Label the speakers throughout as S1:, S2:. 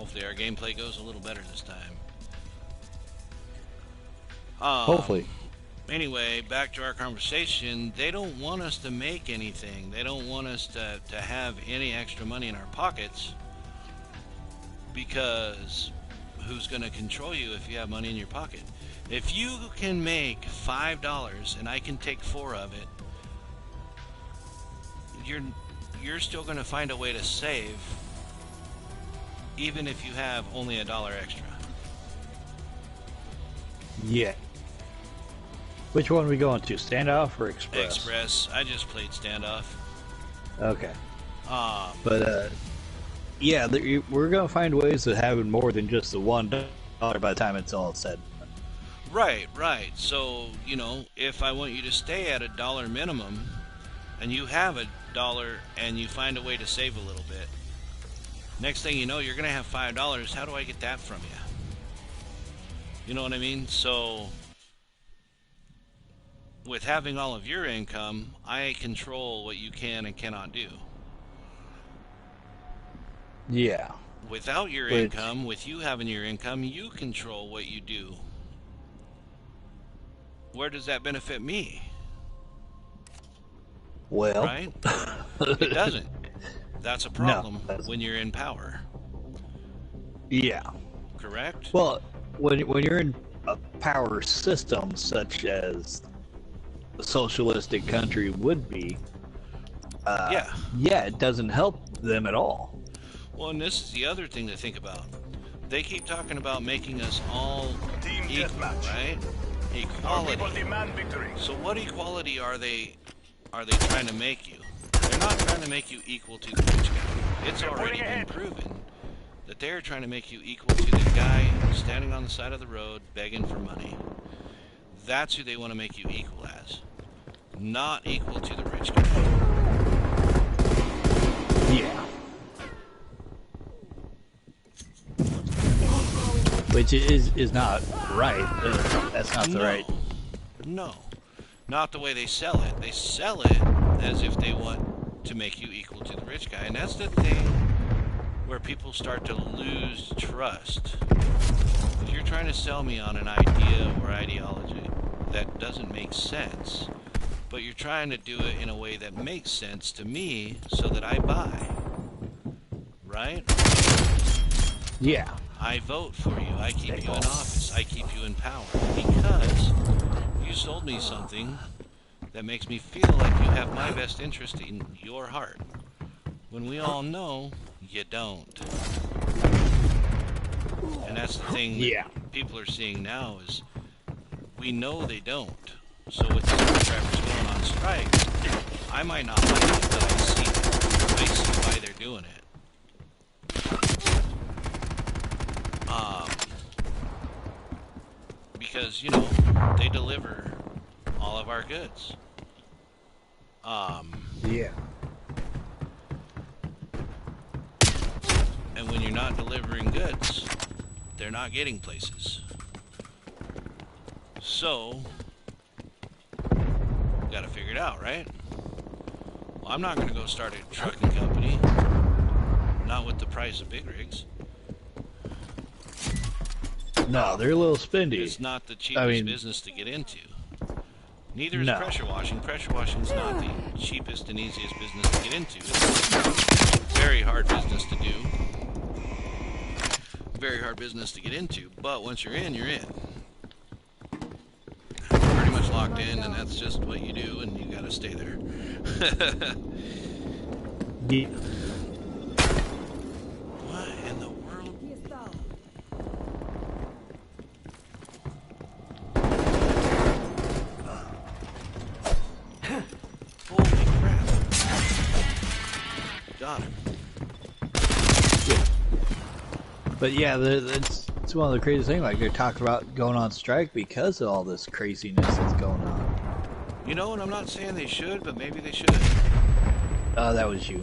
S1: hopefully our gameplay goes a little better this time.
S2: Hopefully.
S1: Anyway, back to our conversation. They don't want us to make anything. They don't want us to have any extra money in our pockets, because who's going to control you if you have money in your pocket? If you can make $5 and I can take 4 of it, you're still going to find a way to save, even if you have only $1 extra.
S2: Yeah. Which one are we going to? Standoff or Express?
S1: Express. I just played Standoff.
S2: Okay. But yeah, we're gonna find ways of having more than just the $1 by the time it's all said.
S1: Right, right. So, you know, if I want you to stay at $1 minimum, and you have $1 and you find a way to save a little bit, next thing you know, you're gonna have $5. How do I get that from you? You know what I mean? So, with having all of your income, I control what you can and cannot do.
S2: Yeah.
S1: Without your income, with you having your income, you control what you do. Where does that benefit me?
S2: Well,
S1: right? It doesn't. That's a problem when you're in power.
S2: Yeah.
S1: Correct?
S2: Well, when you're in a power system such as a socialistic country would be, yeah, it doesn't help them at all.
S1: Well, and this is the other thing to think about. They keep talking about making us all equal, right? Equality. So what equality are they trying to make you? They're not trying to make you equal to the rich guy. It's already been proven that they're trying to make you equal to the guy standing on the side of the road begging for money. That's who they want to make you equal as. Not equal to the rich guy.
S2: Yeah. Which is not right. That's not the right.
S1: No. Not the way they sell it. They sell it as if they want to make you equal to the rich guy. And that's the thing where people start to lose trust. If you're trying to sell me on an idea or ideology that doesn't make sense, but you're trying to do it in a way that makes sense to me so that I buy. Right?
S2: Yeah.
S1: I vote for you. I keep you in office. I keep you in power because you sold me something that makes me feel like you have my best interest in your heart. When we all know you don't. And that's the thing that people are seeing now is we know they don't. So with the truck drivers going on strike, I might not like it, but I see it. I see why they're doing it. Because, you know, they deliver all of our goods.
S2: Yeah.
S1: And when you're not delivering goods, they're not getting places. So, gotta figure it out, right? Well, I'm not gonna go start a trucking company. Not with the price of big rigs.
S2: No, they're a little spendy.
S1: It's not the cheapest business to get into. Neither is pressure washing. Pressure washing is not the cheapest and easiest business to get into. It's a very hard business to do. Very hard business to get into. But once you're in, you're in. Pretty much locked in, and that's just what you do, and you gotta stay there.
S2: Yeah.
S1: What in the world? Holy crap. Got him.
S2: Yeah. But yeah, it's one of the craziest things. Like they're talking about going on strike because of all this craziness that's going on.
S1: You know, and I'm not saying they should, but maybe they should.
S2: Oh, that was you.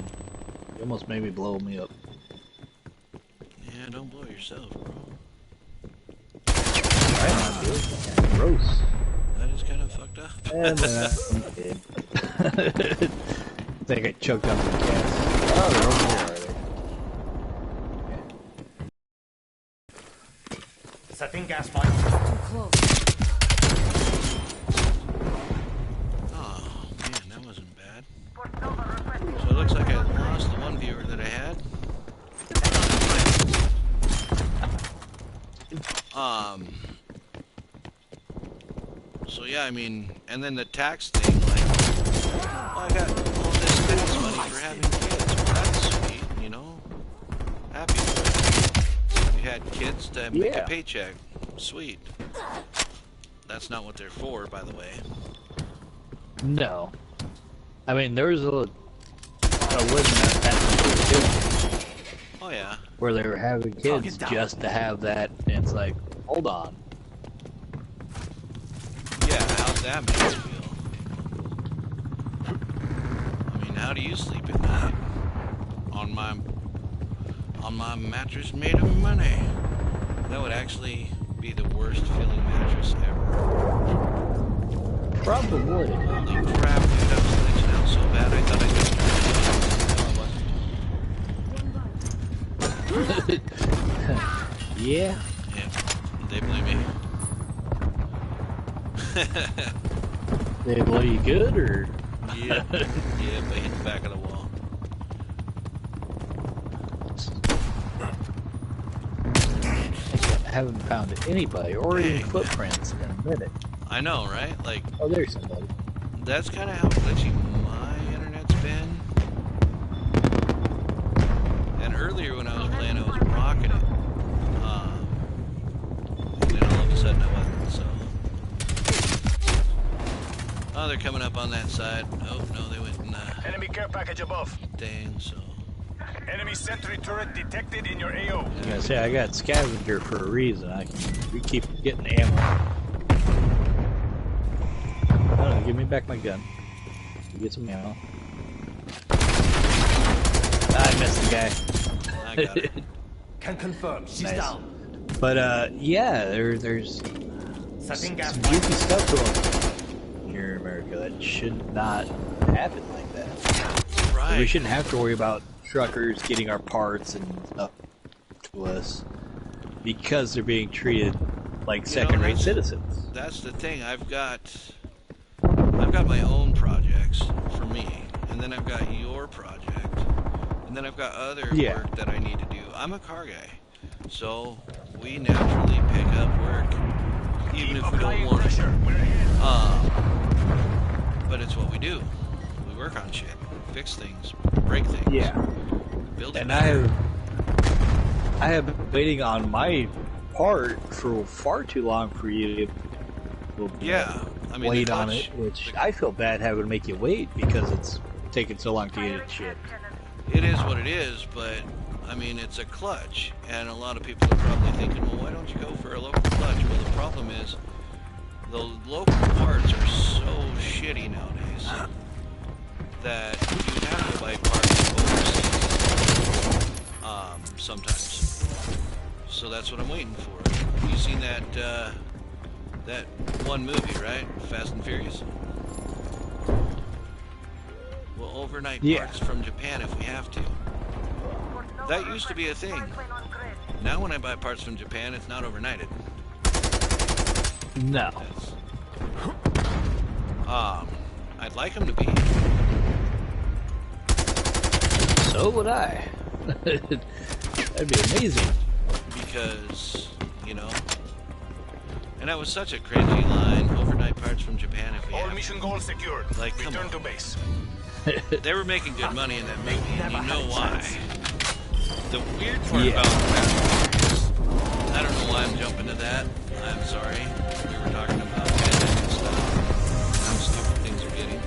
S2: You almost made me blow me up.
S1: Yeah, don't blow yourself, bro.
S2: Right, gross.
S1: That is kind of fucked up.
S2: And then I think I choked up the gas. Oh, they're over here.
S3: Setting gas pipe.
S4: Too close.
S1: Oh, man, that wasn't bad. So it looks like I lost the one viewer that I had. So yeah, I mean, and then the tax thing, like, well, I got all this tax money for having kids. Well, that's sweet, you know? Happy for it. You had kids to make a paycheck. Sweet. That's not what they're for, by the way.
S2: No. I mean, there was a wasn't that
S1: oh yeah.
S2: where they were having kids just to have that, and it's like, hold on.
S1: Yeah, how's that make you feel? I mean, how do you sleep at night? On my mattress made of money. That would actually be the worst feeling mattress ever.
S2: Probably.
S1: Holy crap, dude, I was glitching out so bad I thought I just
S2: Yeah.
S1: Yeah, they believe me.
S2: They blow you good, or?
S1: Yeah, but hit the back of the wall.
S2: I haven't found anybody or any footprints in a minute.
S1: I know, right? Like,
S2: oh, there's somebody.
S1: That's kind of how glitchy my internet's been. And earlier when I was playing, I was rocking it. And then all of a sudden I wasn't, so. Oh, they're coming up on that side. Oh, no, they went in the...
S3: Enemy care package above.
S1: Thing, so...
S3: Enemy sentry turret detected in your AO.
S2: I was gonna say, I got scavenger for a reason. We keep getting ammo. Oh, give me back my gun. Get some ammo. I missed the guy.
S1: I got it.
S3: Can confirm. She's down.
S2: But yeah, there's some goofy stuff going on here in America that should not happen like that.
S1: Right.
S2: We shouldn't have to worry about truckers getting our parts and stuff to us because they're being treated like second-rate citizens.
S1: That's the thing. I've got my own projects for me, and then I've got your project, and then I've got other work that I need to do. I'm a car guy, so we naturally pick up work, even if we don't want it. But it's what we do. We work on shit, fix things, break things, build it.
S2: And I have been waiting on my part for far too long for you to
S1: I mean,
S2: wait on it, which I feel bad having to make you wait because it's taking so long to get it shipped.
S1: It is what it is, but I mean, it's a clutch, and a lot of people are probably thinking, well, why don't you go for a local clutch? Well, the problem is the local parts are so shitty nowadays that you have to buy parts overseas sometimes. So that's what I'm waiting for. You seen that that one movie, right? Fast and Furious. We'll overnight parts from Japan if we have to. That used to be a thing. Now when I buy parts from Japan, it's not overnighted.
S2: No.
S1: I'd like them to be.
S2: So would I. That'd be amazing.
S1: Because, you know, and that was such a cringy line, overnight parts from Japan if we have.
S3: All mission goals secured.
S1: Like, come
S3: Return
S1: on.
S3: to base.
S1: They were making good money in that movie, and you know why. The weird part about that is, I don't know why I'm jumping to that. I'm sorry. We were talking about and stuff. How stupid things are getting.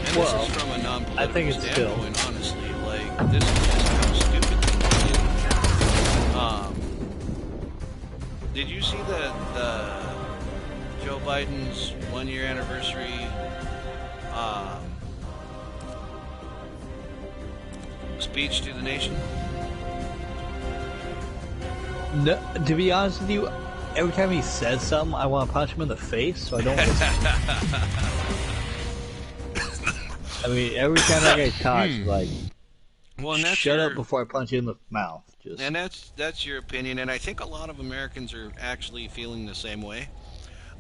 S1: And this is from a non-political standpoint, honestly. Like, this is just how stupid things are getting. Did you see the Joe Biden's 1-year anniversary speech to the nation?
S2: No, to be honest with you, every time he says something, I want to punch him in the face, so I don't listen. I mean, every time that guy talks, like,
S1: Well, and that's
S2: shut up before I punch you in the mouth.
S1: And that's your opinion, and I think a lot of Americans are actually feeling the same way.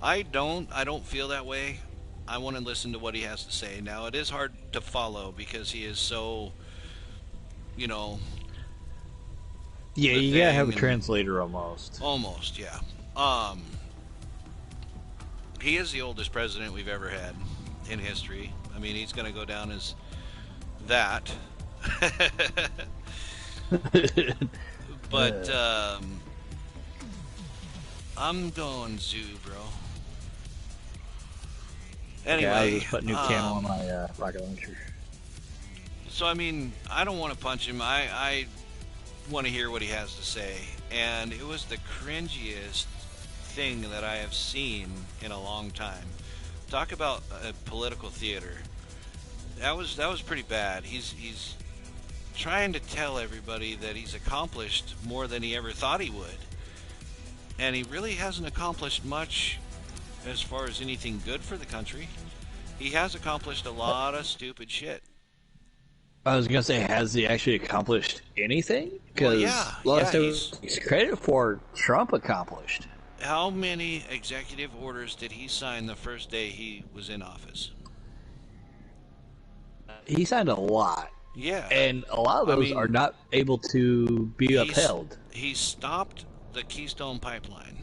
S1: I don't feel that way. I want to listen to what he has to say. Now, it is hard to follow because he is so, you know.
S2: Yeah, you gotta have a translator almost.
S1: Almost, yeah. He is the oldest president we've ever had in history. I mean, he's going to go down as that. But I'm going zoo, bro. Anyway,
S2: I just put new camo on my rocket launcher.
S1: So I mean, I don't want to punch him. I want to hear what he has to say, and it was the cringiest thing that I have seen in a long time. Talk about political theater. That was pretty bad. He's trying to tell everybody that he's accomplished more than he ever thought he would, and he really hasn't accomplished much as far as anything good for the country. He has accomplished a lot of stupid shit.
S2: I was gonna say, has he actually accomplished anything?
S1: Well,
S2: he's credit for Trump accomplished.
S1: How many executive orders did he sign the first day he was in office?
S2: He signed a lot.
S1: Yeah.
S2: And a lot of those are not able to be upheld.
S1: He stopped the Keystone Pipeline.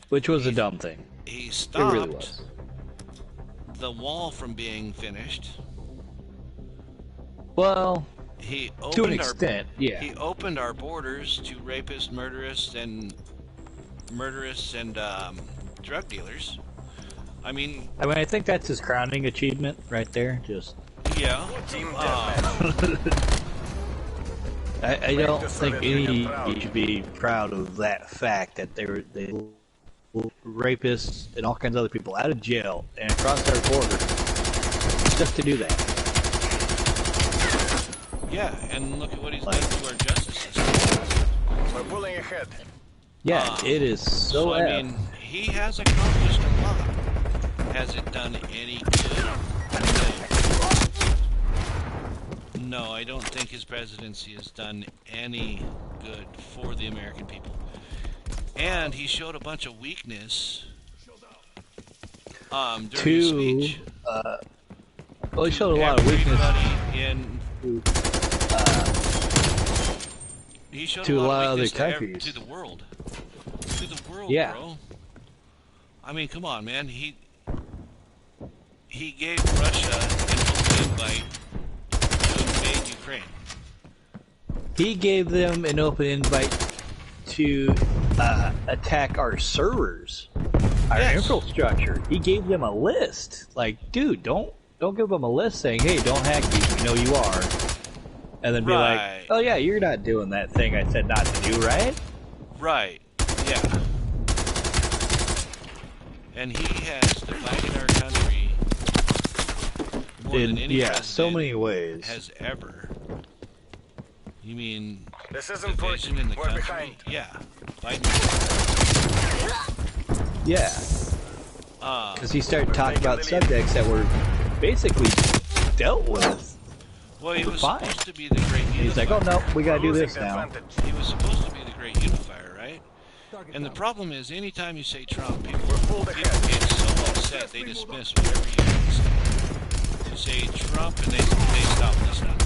S2: Which was a dumb thing.
S1: He stopped
S2: it really was.
S1: The wall from being finished.
S2: Well,
S1: he opened
S2: to an extent, yeah.
S1: He opened our borders to rapists, murderers, and drug dealers. I mean,
S2: I think that's his crowning achievement right there. Just
S1: yeah.
S2: I don't think any should be proud of that fact that they rapists and all kinds of other people out of jail and across our border just to do that.
S1: Yeah, and look at what he's done to our justice system.
S3: We're pulling ahead.
S2: Yeah, it is so
S1: I mean, he has accomplished a lot. Has it done any good? No, I don't think his presidency has done any good for the American people. And he showed a bunch of weakness during his speech.
S2: Well, he showed a lot of weakness
S1: he showed
S2: to a lot of other
S1: weakness
S2: countries.
S1: To the world. To the world,
S2: yeah.
S1: Bro. I mean, come on, man. He gave Russia an open invite to invade Ukraine.
S2: He gave them an open invite to attack our servers, our infrastructure. He gave them a list. Like, dude, don't give them a list saying, hey, don't hack me, we know you are. And then be like, oh yeah, you're not doing that thing I said not to do, right?
S1: Right, yeah. And he has divided our country more than any president
S2: so many ways
S1: has ever. You mean
S3: this isn't
S1: division in the
S3: We're
S1: country?
S3: behind.
S1: Yeah.
S2: Yeah. Because he started talking about subjects that were basically dealt with.
S1: Well, he was supposed to be the great unifier.
S2: He's like, oh no, we gotta do this now.
S1: He was supposed to be the great unifier, right? And the problem is, anytime you say Trump, people get so upset they dismiss whatever you have to say. You say Trump and they stop listening.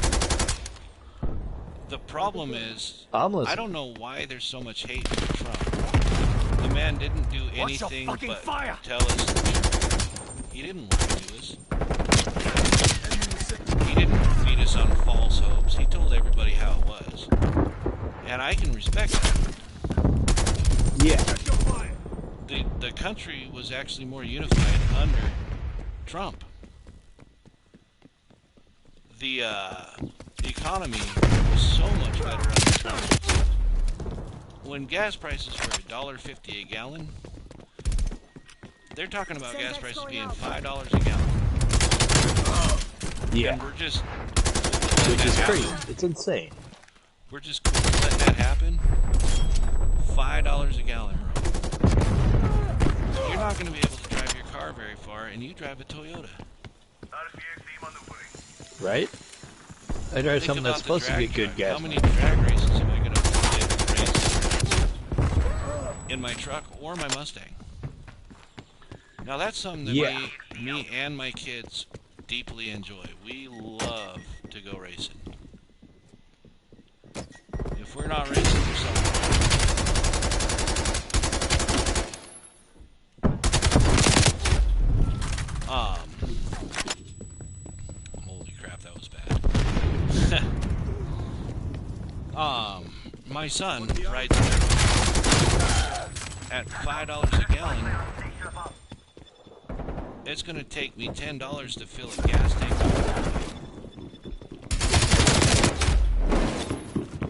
S1: The problem is, I don't know why there's so much hate for Trump. The man didn't do anything but tell us the truth. He didn't lie to us. He didn't feed us on false hopes. He told everybody how it was. And I can respect that.
S2: Yeah.
S1: The country was actually more unified under Trump. The economy was so much better under Trump. When gas prices were $1.50 a gallon, they're talking about gas prices being $5 a gallon.
S2: Yeah.
S1: And we're just...
S2: Which is crazy. It's insane.
S1: We're just letting that happen. $5 a gallon, bro. You're not going to be able to drive your car very far, and you drive a Toyota.
S2: Right? I drive something that's supposed to get good gas.
S1: How many drag races am I going to race in my truck or my Mustang? Now that's something that me and my kids deeply enjoy. We love to go racing. If we're not racing, there's something wrong. Holy crap, that was bad. My son rides at $5 a gallon. It's going to take me $10 to fill a gas tank.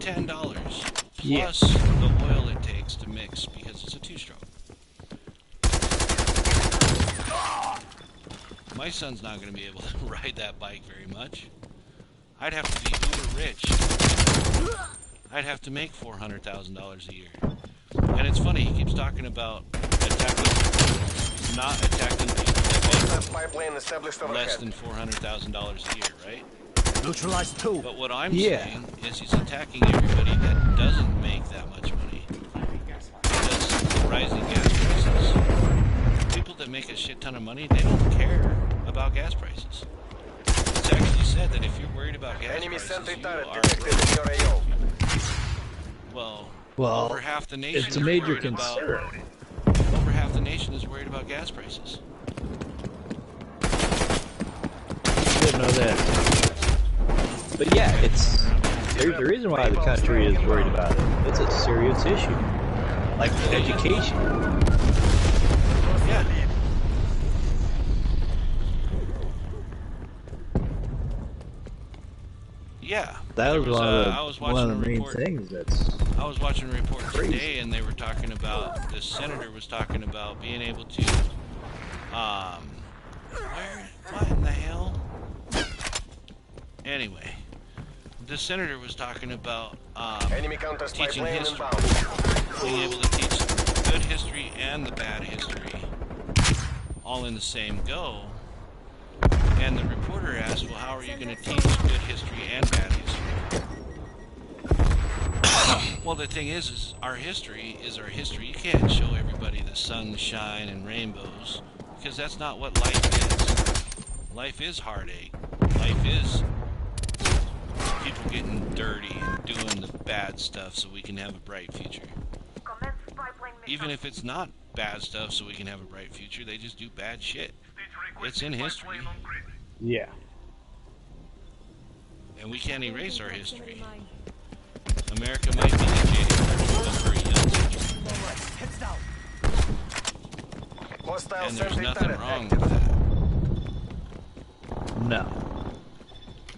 S1: $10 plus the oil it takes to mix because it's a two-stroke. My son's not going to be able to ride that bike very much. I'd have to be uber rich. I'd have to make $400,000 a year. And it's funny, he keeps talking about not attacking people that make less than $400,000 a year, right?
S4: Neutralized two.
S1: But what I'm saying is he's attacking everybody that doesn't make that much money. Because the rising gas prices. People that make a shit ton of money, they don't care about gas prices. It's actually said that if you're worried about gas prices, you are... Well, over half the nation
S2: it's a major concern.
S1: Over half the nation is worried about gas prices.
S2: I didn't know that. But yeah, there's a reason why the country is worried about it. It's a serious issue. Like education.
S1: Yeah. Yeah.
S2: That was one of the main things
S1: I was watching a report today, and they were talking about, the senator was talking about being able to, what in the hell? Anyway, the senator was talking about, teaching history, being able to teach the good history and the bad history, all in the same go. And the reporter asked, well, how are you going to teach good history and bad history? Well, the thing is our history is our history. You can't show everybody the sunshine and rainbows, because that's not what life is. Life is heartache. Life is people getting dirty and doing the bad stuff so we can have a bright future. Even if it's not bad stuff so we can have a bright future, they just do bad shit. It's in history.
S2: Yeah.
S1: And we can't erase our history. America might be the January for a young country. And there's nothing wrong with that.
S2: No.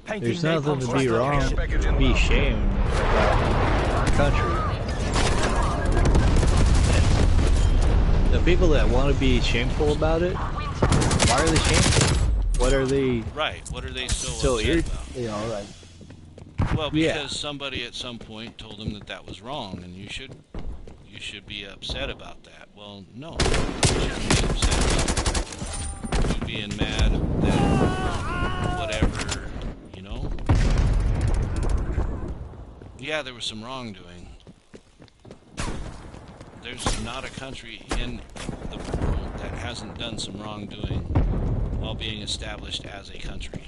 S2: There's nothing to be wrong, to be ashamed about our country. And the people that want to be shameful about it, why are they shameful? What are they?
S1: Right. What are they so upset about?
S2: You know, like.
S1: Well, because somebody at some point told them that was wrong, and you should be upset about that. Well, no, you shouldn't be upset about you being mad that whatever, you know. Yeah, there was some wrongdoing. There's not a country in the world that hasn't done some wrongdoing while being established as a country.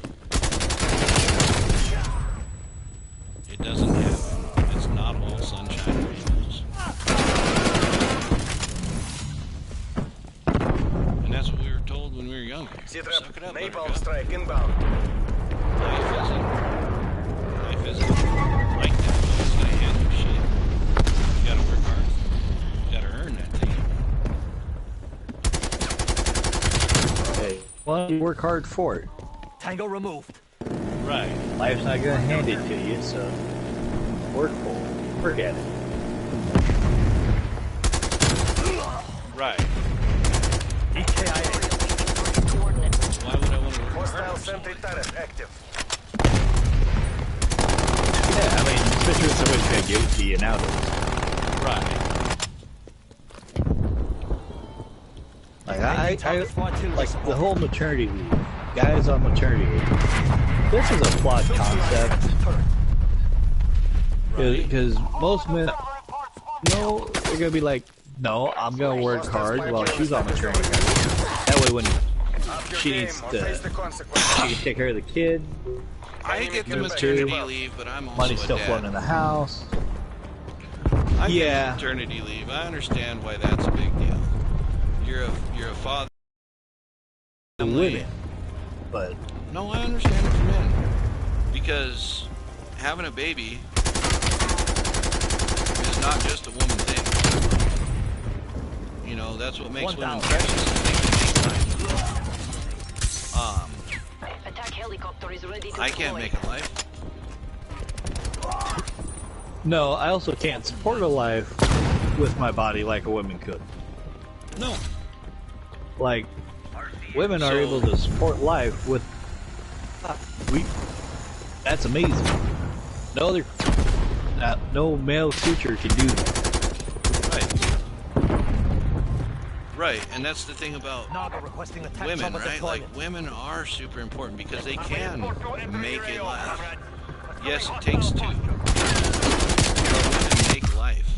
S1: It doesn't happen. It's not all sunshine and rainbows. And that's what we were told when we were younger. Suck it up,
S3: napalm strike inbound.
S1: Life isn't like that. It's gonna hand you shit. You gotta work hard. You gotta earn that thing.
S2: Hey, well, you work hard for it.
S4: Tango removed.
S2: Right. Life's not gonna hand it to you, so work for it. Work at it.
S1: Right.
S4: EKIA.
S1: Why would I want to work
S3: Hostile
S1: hard?
S3: sentry turret active.
S2: Yeah, I mean, especially with somebody's gonna give it to you nowadays.
S1: Right.
S2: Like I like the whole maternity leave. Guys on maternity leave. This is a flawed concept.
S4: turret.
S2: Because most men, no, they're gonna be like, no, I'm gonna work hard while she's on maternity. That way, when she needs to, she can take care of the kid.
S1: I get the maternity leave, but I'm also
S2: money's
S1: a
S2: still
S1: dad.
S2: flowing in the house.
S1: I get maternity leave. I understand why that's a big deal. You're a father.
S2: Women, but
S1: no, I understand it for men because having a baby is not just a woman thing. You know, that's what makes women precious.
S5: Attack helicopter is ready to
S1: I can't make a life.
S2: no, I also can't support a life with my body like a woman could.
S1: No.
S2: Like, women are able to support life with... That's amazing. No other... no male creature can do that.
S1: Right, and that's the thing about women, right? Like, women are super important because they can make a life. Yes, it takes two. But women make life.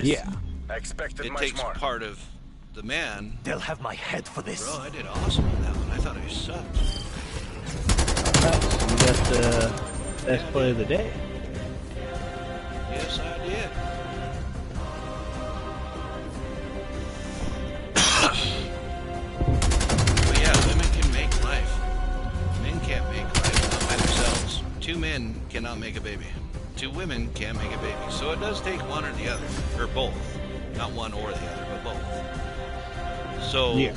S2: Yeah.
S1: It takes part of the man.
S4: They'll have my head for this.
S1: Bro, I did awesome on that one. I thought I sucked.
S2: You got the best play of the day.
S1: Yes, I did. But yeah, women can make life. Men can't make life by themselves. Two men cannot make a baby. Two women can make a baby. So it does take one or the other. Or both. Not one or the other, but both. So,
S2: yeah.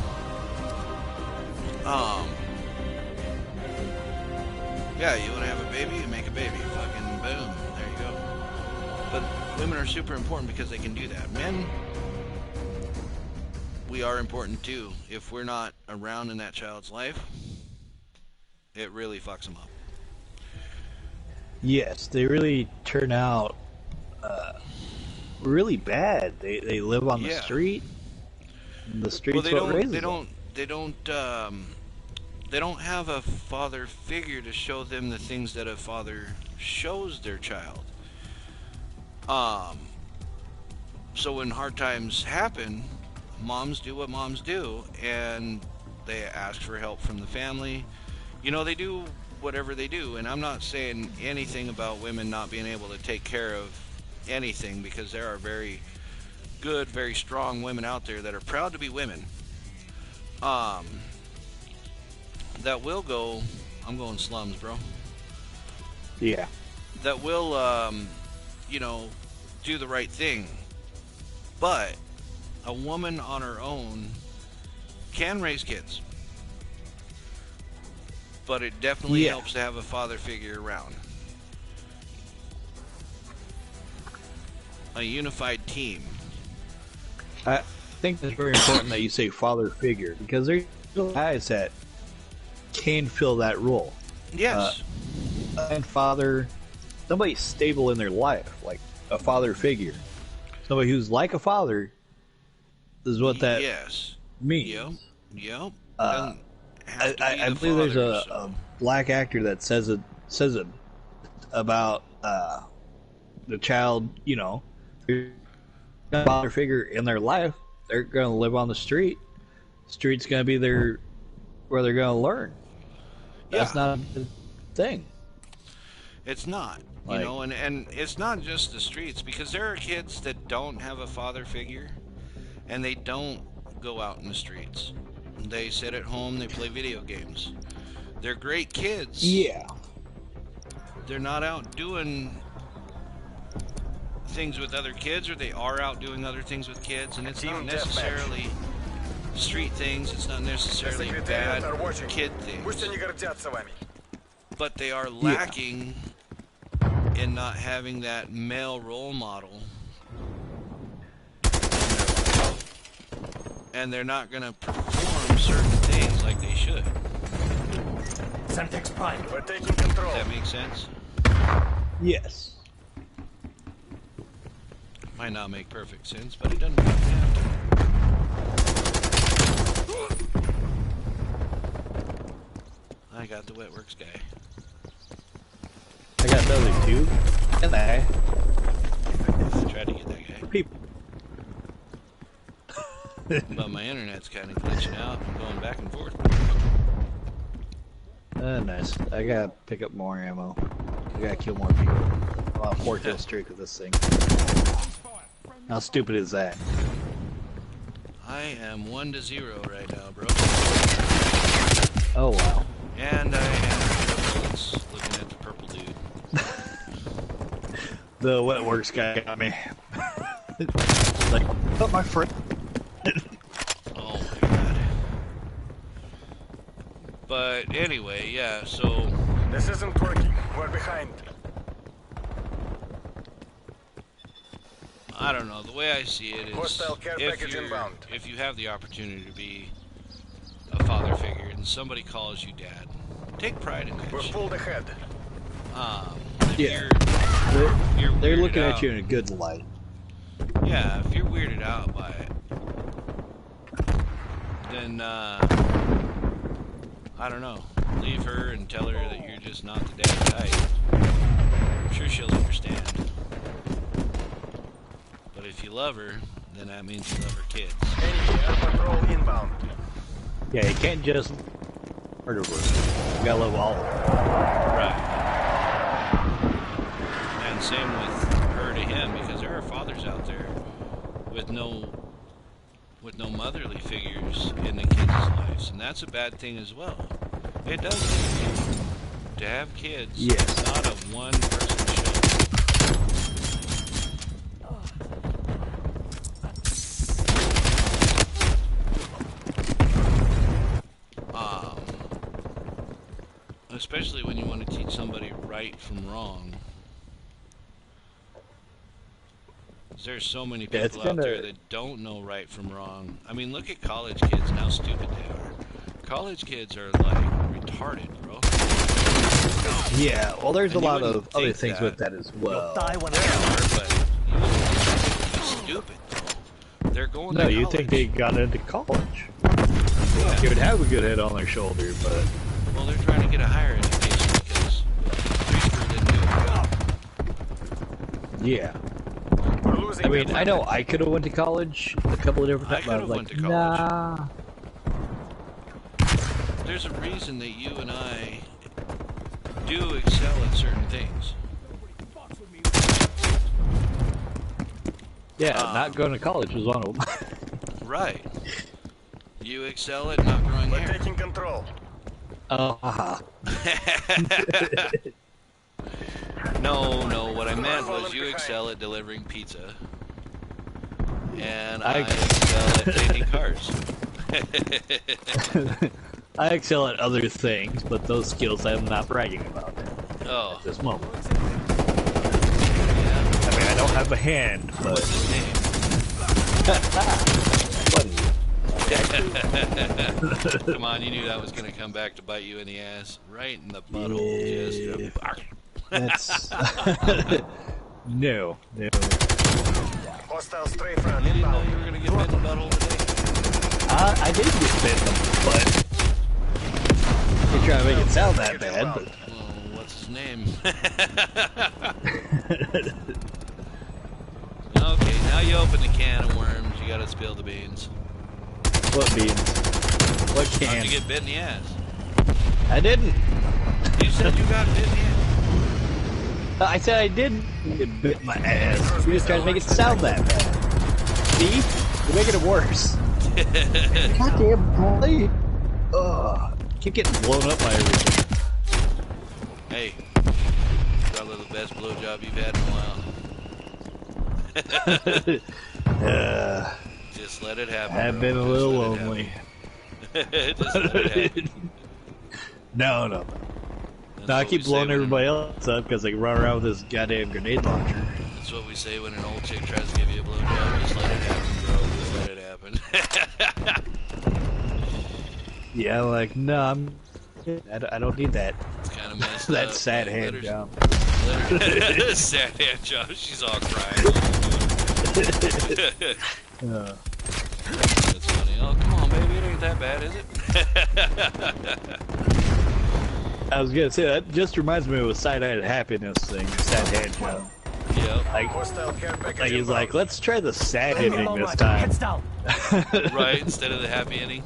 S1: Yeah, you want to have a baby, you make a baby. Fucking boom. There you go. But women are super important because they can do that. Men, we are important too. If we're not around in that child's life, it really fucks them up.
S2: Yes, they really turn out really bad. They live on the street. The streets what raises them.
S1: They don't have a father figure to show them the things that a father shows their child. So when hard times happen, moms do what moms do, and they ask for help from the family. You know, they do whatever they do, and I'm not saying anything about women not being able to take care of anything, because there are very good, very strong women out there that are proud to be women. That will go, I'm going slums, bro.
S2: Yeah.
S1: That will, you know, do the right thing. But a woman on her own can raise kids. But it definitely helps to have a father figure around. A unified team.
S2: I think it's very important that you say father figure, because there's guys that can fill that role.
S1: Yes.
S2: And father, somebody stable in their life, like a father figure. Somebody who's like a father is what that means.
S1: Yep.
S2: I believe there's a black actor that says it about the child, you know, father figure in their life. They're going to live on the street. Street's going to be where they're going to learn. That's not a good thing.
S1: It's not, you know, and it's not just the streets, because there are kids that don't have a father figure, and they don't go out in the streets. They sit at home, they play video games. They're great kids.
S2: Yeah.
S1: They're not out doing things with other kids, or they are out doing other things with kids, and it's not necessarily street things, it's not necessarily bad kid things. But they are lacking in not having that male role model. And they're not going to perform certain things like they should.
S4: Semtex Prime.
S3: We're taking control.
S1: Does that make sense?
S2: Yes.
S1: Might not make perfect sense, but it doesn't have to. I I got the Wet Works guy.
S2: I got those two. And I
S1: tried to get that guy.
S2: People.
S1: But my internet's kind of glitching out and going back and forth.
S2: Nice. I gotta pick up more ammo. I gotta kill more people. I'm on a 4-kill streak with this thing. How stupid is that?
S1: I am 1-0 right now, bro.
S2: Oh wow.
S1: And I am looking at the purple dude.
S2: The Wet Works guy got me. Like, oh my friend.
S1: Oh my god. But anyway, yeah, so...
S3: This isn't working. We're behind.
S1: I don't know, the way I see it is...
S3: Hostile care package inbound.
S1: If you have the opportunity to be a father figure and somebody calls you dad, take pride in that
S3: We're
S1: shit.
S3: pulled ahead.
S1: Yeah.
S2: They're looking at you in a good light.
S1: Yeah, if you're weirded out by it, then, I don't know, leave her and tell her that you're just not the dad type. I'm sure she'll understand. But if you love her, then that means you love her kids.
S3: Enemy air patrol inbound.
S2: Yeah, you can't just murder her. You gotta love all of them.
S1: Right. And same with her to him, because there are fathers out there with no motherly figures in the kids' lives, and that's a bad thing as well. It does to have kids.
S2: Yes.
S1: It's not a one-person show. Especially when you want to teach somebody right from wrong. There's so many people out there that don't know right from wrong. I mean, look at college kids and how stupid they are. College kids are like retarded, bro.
S2: Yeah, well, there's a lot of other things with that as well.
S4: Die when
S1: But you would stupid, though. They're going to college.
S2: You think they got into college? Yeah. They would have a good head on their shoulder, but...
S1: Well, they're trying to get a higher education because preschool didn't do it.
S2: Yeah. I mean, I know I could have went to college a couple of different times.
S1: I could have went to college.
S2: Nah.
S1: There's a reason that you and I do excel at certain things.
S2: Yeah, not going to college was one of them.
S1: Right. You excel at not growing hair.
S3: We're taking control.
S2: Uh-huh.
S1: No, what I meant was you excel at delivering pizza. And I excel at painting cars.
S2: I excel at other things, but those skills I'm not bragging about at this moment.
S1: Yeah.
S2: I mean, I don't have a hand, but...
S1: What's his name? Come on, you knew that was going to come back to bite you in the ass. Right in the butthole.
S2: Yeah.
S1: Just...
S2: That's... No.
S3: Hostile strafe run
S1: You didn't know
S3: inbound.
S1: you were going to get bit in the butthole today?
S2: I did get bit in them, but... You're trying to make it sound that bad, but...
S1: Well, what's his name? Okay, now you open the can of worms. You gotta spill the beans.
S2: What beans? What can?
S1: How'd you get bit in the ass?
S2: I didn't.
S1: You said you got bit in the ass.
S2: I said I didn't get bit in my ass. You're just trying to make it sound that bad. See? You're making it worse. Goddamn boy. Ugh. Keep getting blown up by everything.
S1: Hey, probably the best blowjob you've had in a while. Just let it happen.
S2: I've been a little lonely.
S1: Just let it happen.
S2: No. No, I keep blowing everybody else up because they can run around with this goddamn grenade launcher.
S1: That's what we say when an old chick tries to give you a blowjob. Just let it happen, bro. Just let it happen.
S2: Yeah, like, no, I don't need that.
S1: It's kind of messed
S2: That
S1: up.
S2: sad hand job.
S1: Sad hand job. She's all crying. That's funny. Oh, come on, baby. It ain't that bad, is it?
S2: I was gonna say that just reminds me of a side-eyed happiness thing. Sad hand job.
S1: Yep.
S2: Like he's like, let's try the sad ending this time.
S4: Heads down.
S1: Right, instead of the happy ending.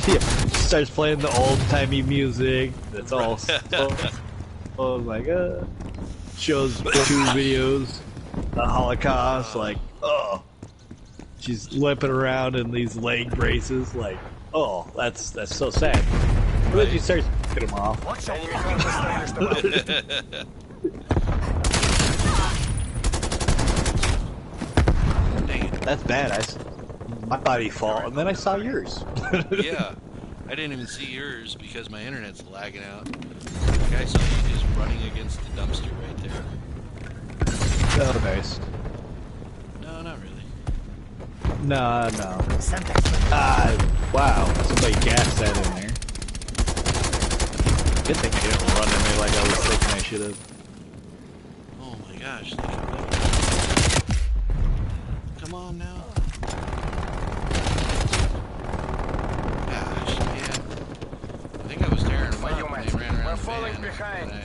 S2: Yeah, starts playing the old-timey music. That's all. Oh my god. Shows 2 videos. The Holocaust, like, oh. She's limping around in these leg braces, like, oh, that's so sad. But then she starts picking them off. That's bad. My body fall, and then I saw yours.
S1: Yeah, I didn't even see yours because my internet's lagging out. Like I saw you just running against the dumpster right there.
S2: Oh, nice.
S1: No, not really.
S2: No. Wow, somebody gassed that in there. Good thing I didn't run in there like I was thinking I should have.
S1: Oh my gosh. Come on now. Gosh, man. I think I was tearing them up when they ran around the van, and I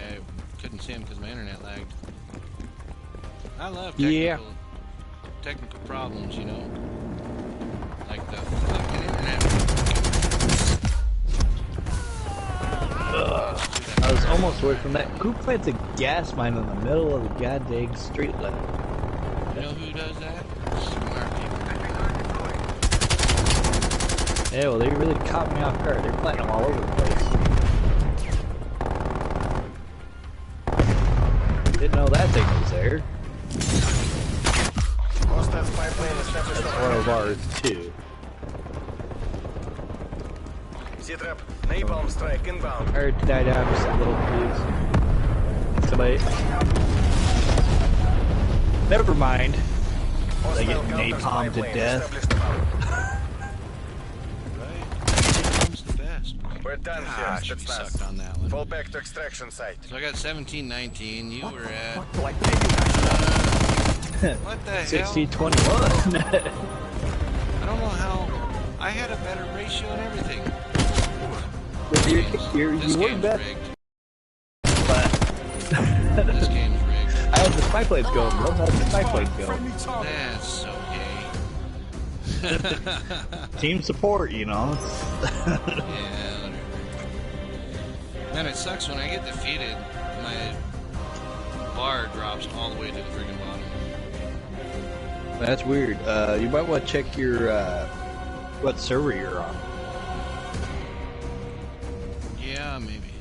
S1: couldn't see them because my internet lagged. I love technical problems, you know? Like the fucking internet.
S2: I was almost away from that. Who plants a gas mine in the middle of the goddamn street light?
S1: You know who does that? Smart people.
S2: Yeah, well, they really caught me off guard. They're planting them all over the place. Didn't know that thing was there. That's one of ours, too.
S3: Sit-rep, napalm strike inbound.
S2: Hard to die down just a little, please. Somebody. Never mind. They get napalmed to death.
S1: Right? Napalm's the best.
S3: We're done here.
S1: Gosh, we sucked on that one.
S3: Fall back to extraction site.
S1: So I got 17-19. You were at...
S4: What do I pay you guys for?
S1: What the hell?
S2: 16-21.
S1: I don't know how... I had a better ratio and everything.
S2: You
S1: This
S2: weren't
S1: game's
S2: bad,
S1: rigged.
S2: but
S1: This game's rigged.
S2: I had the spy plates going, bro. I had the spy plates going.
S1: That's so gay.
S2: Team support, you know.
S1: Yeah, whatever. Man, it sucks when I get defeated, my bar drops all the way to the friggin' bottom.
S2: That's weird. You might want to check your what server you're on.
S1: Yeah, maybe.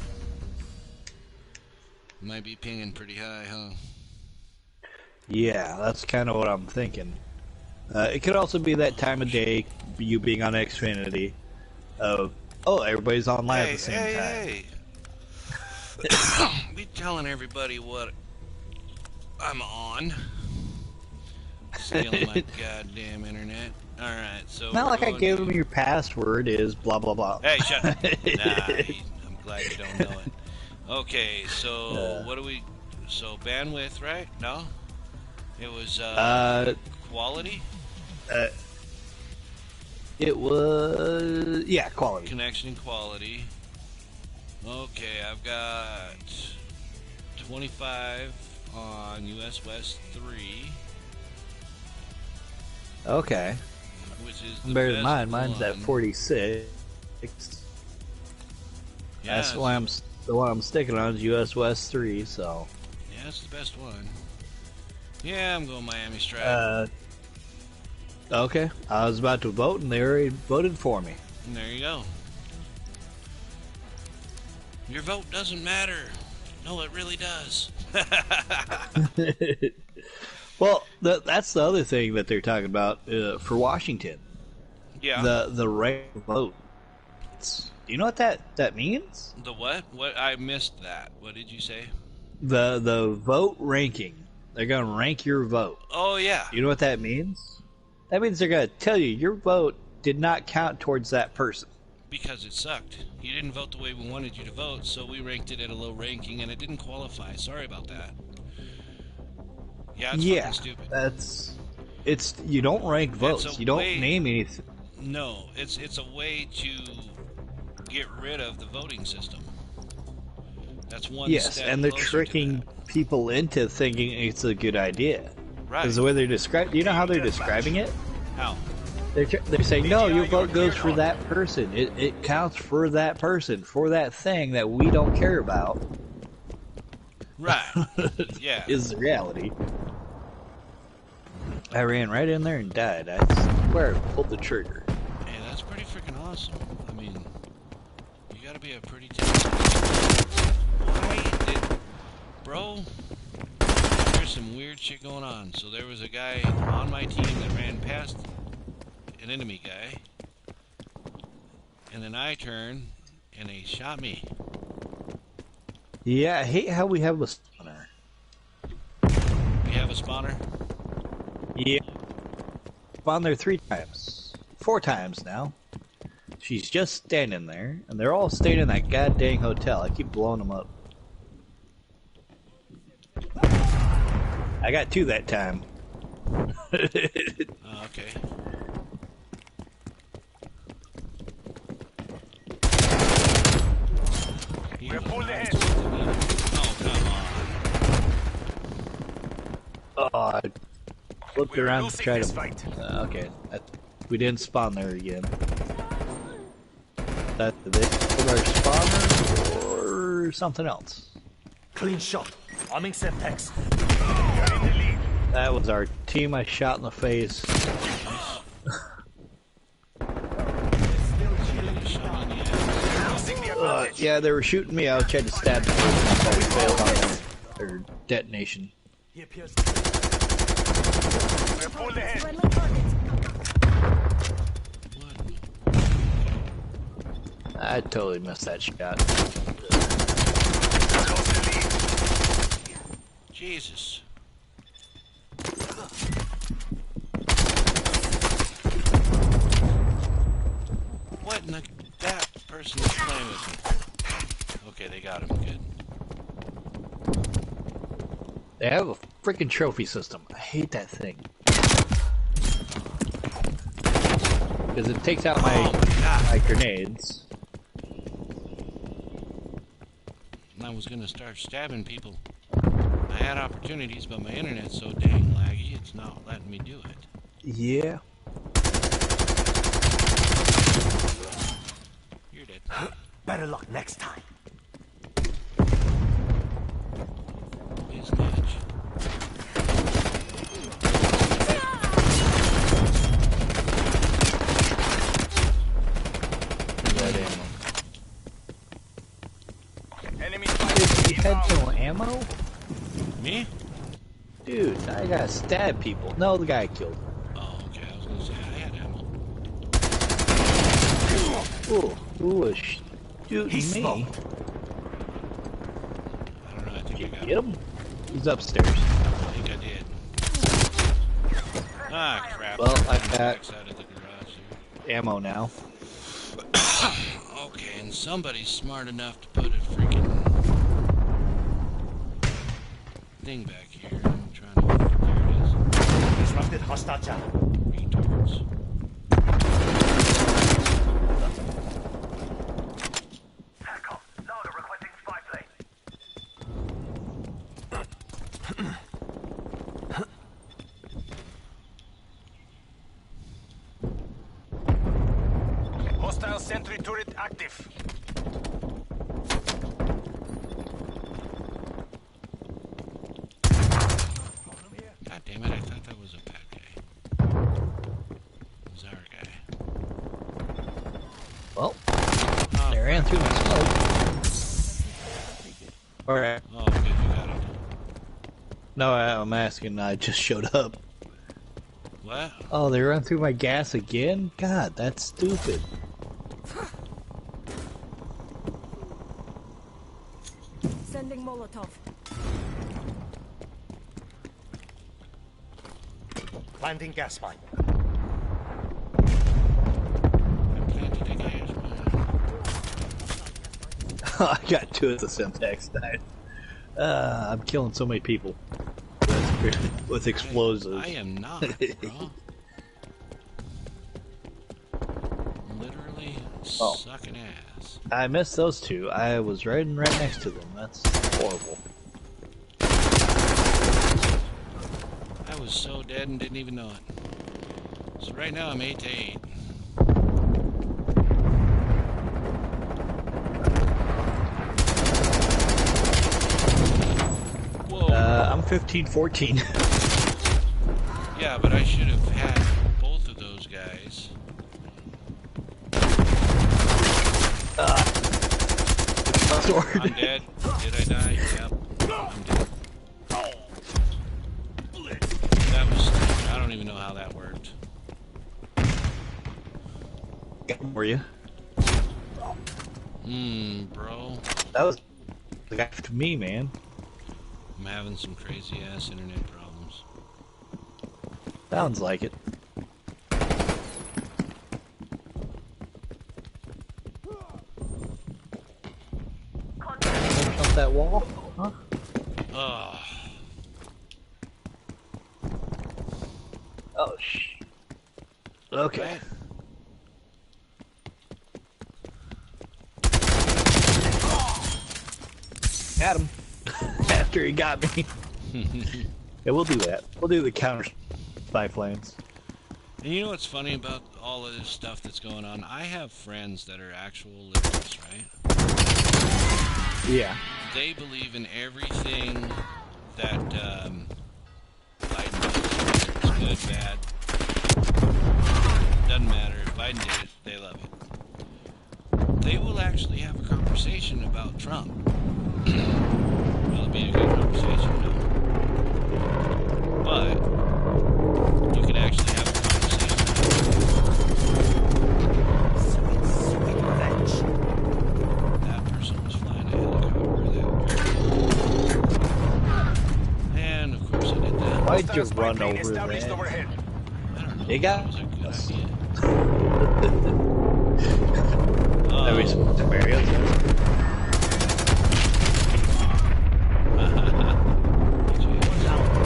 S1: Might be pinging pretty high, huh?
S2: Yeah, that's kind of what I'm thinking. It could also be that time of day, you being on Xfinity, of, oh, everybody's online at the same time.
S1: Be telling everybody what I'm on. Stealing my goddamn internet. Alright, so...
S2: Not like I gave them your password is blah blah blah.
S1: Hey, shut up. Nah, I'm glad you don't know it. Okay, so what do we... So bandwidth, right? No? It was, quality?
S2: It was... Yeah, quality.
S1: Connection and quality. Okay, I've got 25 on US West 3.
S2: Okay.
S1: Which is the
S2: better than
S1: best
S2: mine. Mine's at 46.
S1: Yeah,
S2: that's why the one I'm sticking on is US West 3, so...
S1: Yeah, that's the best one. Yeah, I'm going Miami Strike.
S2: Okay. I was about to vote, and they already voted for me.
S1: And there you go. Your vote doesn't matter. No, it really does.
S2: Well, that's the other thing that they're talking about for Washington.
S1: Yeah.
S2: The right vote. Do you know what that means?
S1: The what? What? I missed that. What did you say?
S2: The vote ranking. They're going to rank your vote.
S1: Oh, yeah.
S2: You know what that means? That means they're going to tell you your vote did not count towards that person.
S1: Because it sucked. You didn't vote the way we wanted you to vote, so we ranked it at a low ranking, and it didn't qualify. Sorry about that. Yeah, it's fucking stupid.
S2: It's you don't rank votes. You don't name anything.
S1: No, it's a way to get rid of the voting system. That's one
S2: Yes,
S1: step
S2: and they're
S1: closer to
S2: tricking
S1: that.
S2: people into thinking it's a good idea.
S1: Right.
S2: Because the way they're describing, do you know how they're describing it?
S1: How?
S2: They're saying, no, your vote goes for that person. It counts for that person, for that thing that we don't care about.
S1: Right. Yeah.
S2: Is the reality. I ran right in there and died. I swear I pulled the trigger.
S1: Hey, that's pretty freaking awesome. I mean, you gotta be a pretty talented. Why did... Bro, there's some weird shit going on. So there was a guy on my team that ran past an enemy guy. And then I turned, and they shot me.
S2: Yeah, I hate how we have a spawner.
S1: We have a spawner?
S2: Yeah. Spawned there 3 times. 4 times now. She's just standing there, and they're all staying in that goddamn hotel. I keep blowing them up. I got 2 that time.
S1: Okay.
S3: We're pulled ahead.
S1: Oh, come on.
S2: Oh, I flipped
S3: We're
S2: around to
S3: losing
S2: try
S3: this
S2: to...
S3: fight.
S2: Okay. We didn't spawn there again. That did they pull our spawner or something else?
S4: Clean shot. Arming Semtex.
S3: You're in the lead.
S2: That was our team I shot in the face.
S3: Losing the advantage.
S2: Yeah, they were shooting me. I tried to stab them, but we failed on their detonation.
S4: He appears.
S3: We're pulled ahead.
S2: I totally missed that shot.
S3: Lost the lead.
S1: Jesus. What in the... That person is playing with me. Okay, they got him. Good.
S2: They have a freaking trophy system. I hate that thing. Because it takes out my grenades.
S1: And I was gonna start stabbing people. I had opportunities, but my internet's so dang laggy, it's not letting me do it.
S2: Yeah.
S1: You're dead.
S4: Better luck next time.
S1: His match.
S2: Red ammo.
S3: Enemy
S2: Dude, you had no ammo?
S1: Me?
S2: Dude, I gotta stab people. No, the guy I killed.
S1: Oh, okay. I was gonna say I had ammo.
S2: Ooh, who was shooting me?
S4: smoked.
S1: I don't know. I think I got
S2: Get him? He's upstairs.
S1: I think I did. Ah, crap.
S2: Well, I
S1: I'm
S2: got-
S1: backside of the garage here.
S2: Ammo now.
S1: Okay, and somebody's smart enough to put a freaking thing back here. I'm trying to... There it is.
S4: Disrupted hostile channel.
S1: Retards.
S3: Tackle. Louder requesting spy plane. Hostile sentry turret active.
S1: God damn it, I thought that was a bad guy. It was our guy.
S2: Well,
S1: Oh,
S2: they ran through my smoke. Alright.
S1: oh good, you got it.
S2: No, I'm asking, I just showed up.
S1: What?
S2: Oh, they ran through my gas again? God, that's stupid.
S5: Sending Molotov.
S4: Planting gas mine.
S1: I planted a gas mine.
S2: I got 2 at the Semtex died. I'm killing so many people with explosives.
S1: I am not, bro. Literally
S2: Oh.
S1: sucking ass.
S2: I missed those two. I was riding right next to them. That's horrible.
S1: I was so dead and didn't even know it. So right now I'm 8-8. Whoa.
S2: I'm 15-14.
S1: Yeah, but I should have had both of those guys. I'm dead. Did I die? Yep. I'm dead. That was stupid. I don't even know how that worked.
S2: Were you?
S1: Bro.
S2: That was the guy to me, man.
S1: I'm having some crazy ass internet problems.
S2: Sounds like it. Jump that wall? Huh? Oh, okay. Got him. After he got me. Yeah, we'll do that. We'll do the counter spy planes.
S1: And you know what's funny about all of this stuff that's going on? I have friends that are actual liberals, right?
S2: Yeah.
S1: They believe in everything that Biden does. It's good, bad. Doesn't matter. If Biden did it, they love it. They will actually have a conversation about Trump. Will it be a good conversation? No. But you can actually have a
S4: Sweet revenge.
S1: That person was flying a helicopter. And of course I did that.
S2: Why'd you run over
S3: Established
S2: there?
S3: overhead.
S1: I don't know.
S2: You got
S1: That was a good idea.
S2: There was some scenarios.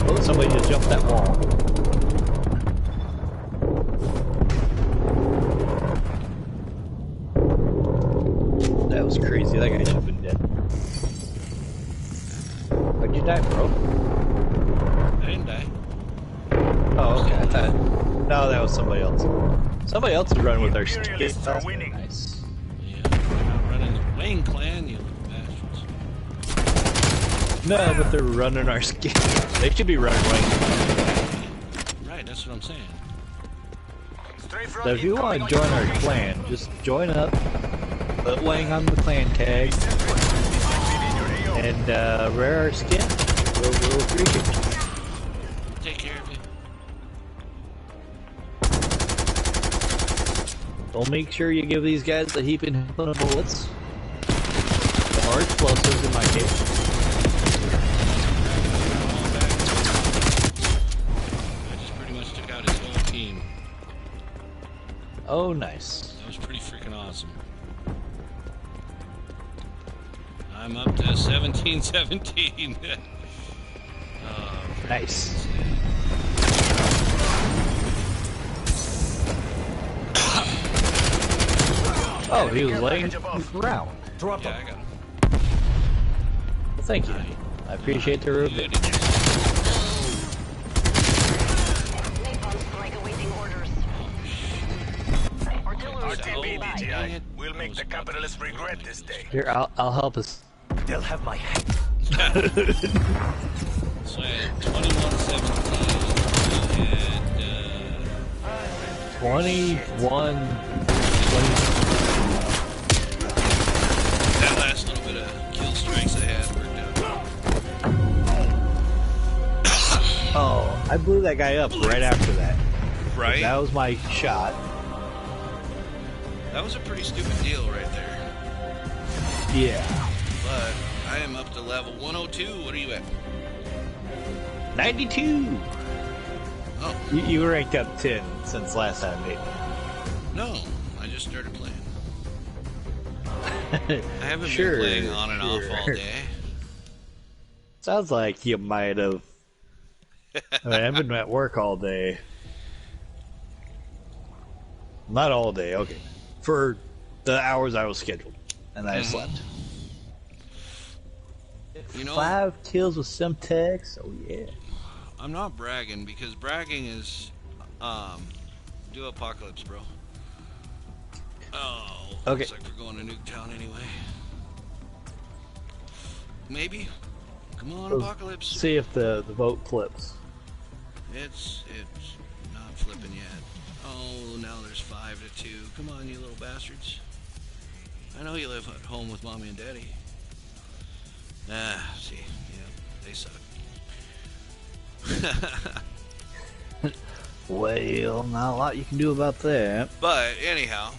S2: Oh, somebody just jumped that wall. That was crazy. That guy should have been dead. How'd you die, bro?
S1: I didn't die.
S2: Oh, okay. I thought. No, that was somebody else. Somebody else is running with their skate.
S3: Imperialists are winning.
S2: Nice.
S1: Yeah, they're not running the Wayne clan, you little bastards.
S2: No, but they're running our skate. They should be running Wayne.
S1: Right, that's what I'm saying.
S2: So if you want to join our clan, just join up, put Wang on the clan tag, and wear our skin. We'll appreciate it.
S1: Take care of you.
S2: Don't make sure you give these guys a heaping of bullets. Or explosives in my case.
S1: I just pretty much took out his whole team.
S2: Oh, nice.
S1: That was pretty freaking awesome. I'm up to 17-17.
S2: Nice. Oh, he was laying around.
S4: Drop
S1: Yeah, I
S4: him.
S1: got him.
S2: Well, thank you. I appreciate the review.
S5: Napalm strike awaiting orders. Artillery
S3: RTB,
S5: standing by.
S3: DGI. We'll make the capitalists regret this day.
S2: Here, I'll help us.
S4: They'll have my head.
S1: So I had 21-17 and
S2: 21.
S1: that last little bit of kill strikes I had worked out.
S2: Oh, I blew that guy up right after that.
S1: Right?
S2: That was my shot.
S1: That was a pretty stupid deal right there.
S2: Yeah.
S1: But I am up to level 102. What are you at?
S2: 92.
S1: Oh,
S2: You ranked up 10 since last time, mate.
S1: no. I just started playing. I haven't
S2: Sure,
S1: been playing on and off all
S2: sure.
S1: day.
S2: Sounds like you might have. I mean, I've been at work all day. Not all day, okay. For the hours I was scheduled. and I slept.
S1: You know,
S2: 5 kills with Semtex. Oh yeah.
S1: I'm not bragging because bragging is do Apocalypse, bro. Oh,
S2: okay.
S1: Looks like we're going to Nuketown anyway. Maybe. Come on, Apocalypse.
S2: See if the vote flips.
S1: It's not flipping yet. Oh, now there's 5-2. Come on, you little bastards. I know you live at home with mommy and daddy. See, yeah, they suck.
S2: Well, not a lot you can do about that.
S1: But anyhow,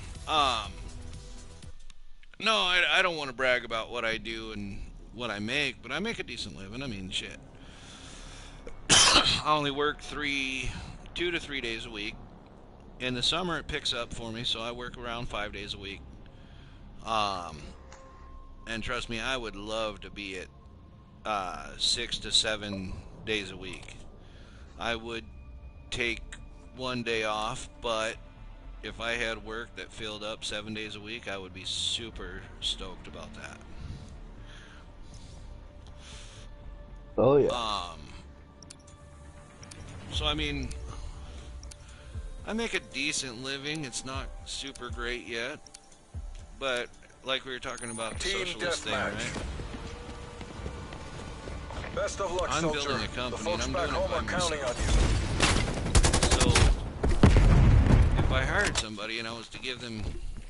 S1: no, I don't want to brag about what I do and what I make, but I make a decent living. I mean, shit. I only work 2 to 3 days a week. In the summer, it picks up for me, so I work around 5 days a week. And trust me, I would love to be at 6 to 7 days a week. I would take 1 day off, but if I had work that filled up 7 days a week, I would be super stoked about that.
S2: Oh yeah.
S1: So I mean, I make a decent living. It's not super great yet, but like we were talking about the socialist thing, right?
S3: Best of luck,
S1: I'm
S3: soldier.
S1: building a company,
S3: the folks
S1: and I'm
S3: back
S1: doing it
S3: home
S1: by
S3: are counting on
S1: myself.
S3: you.
S1: So if I hired somebody and I was to give them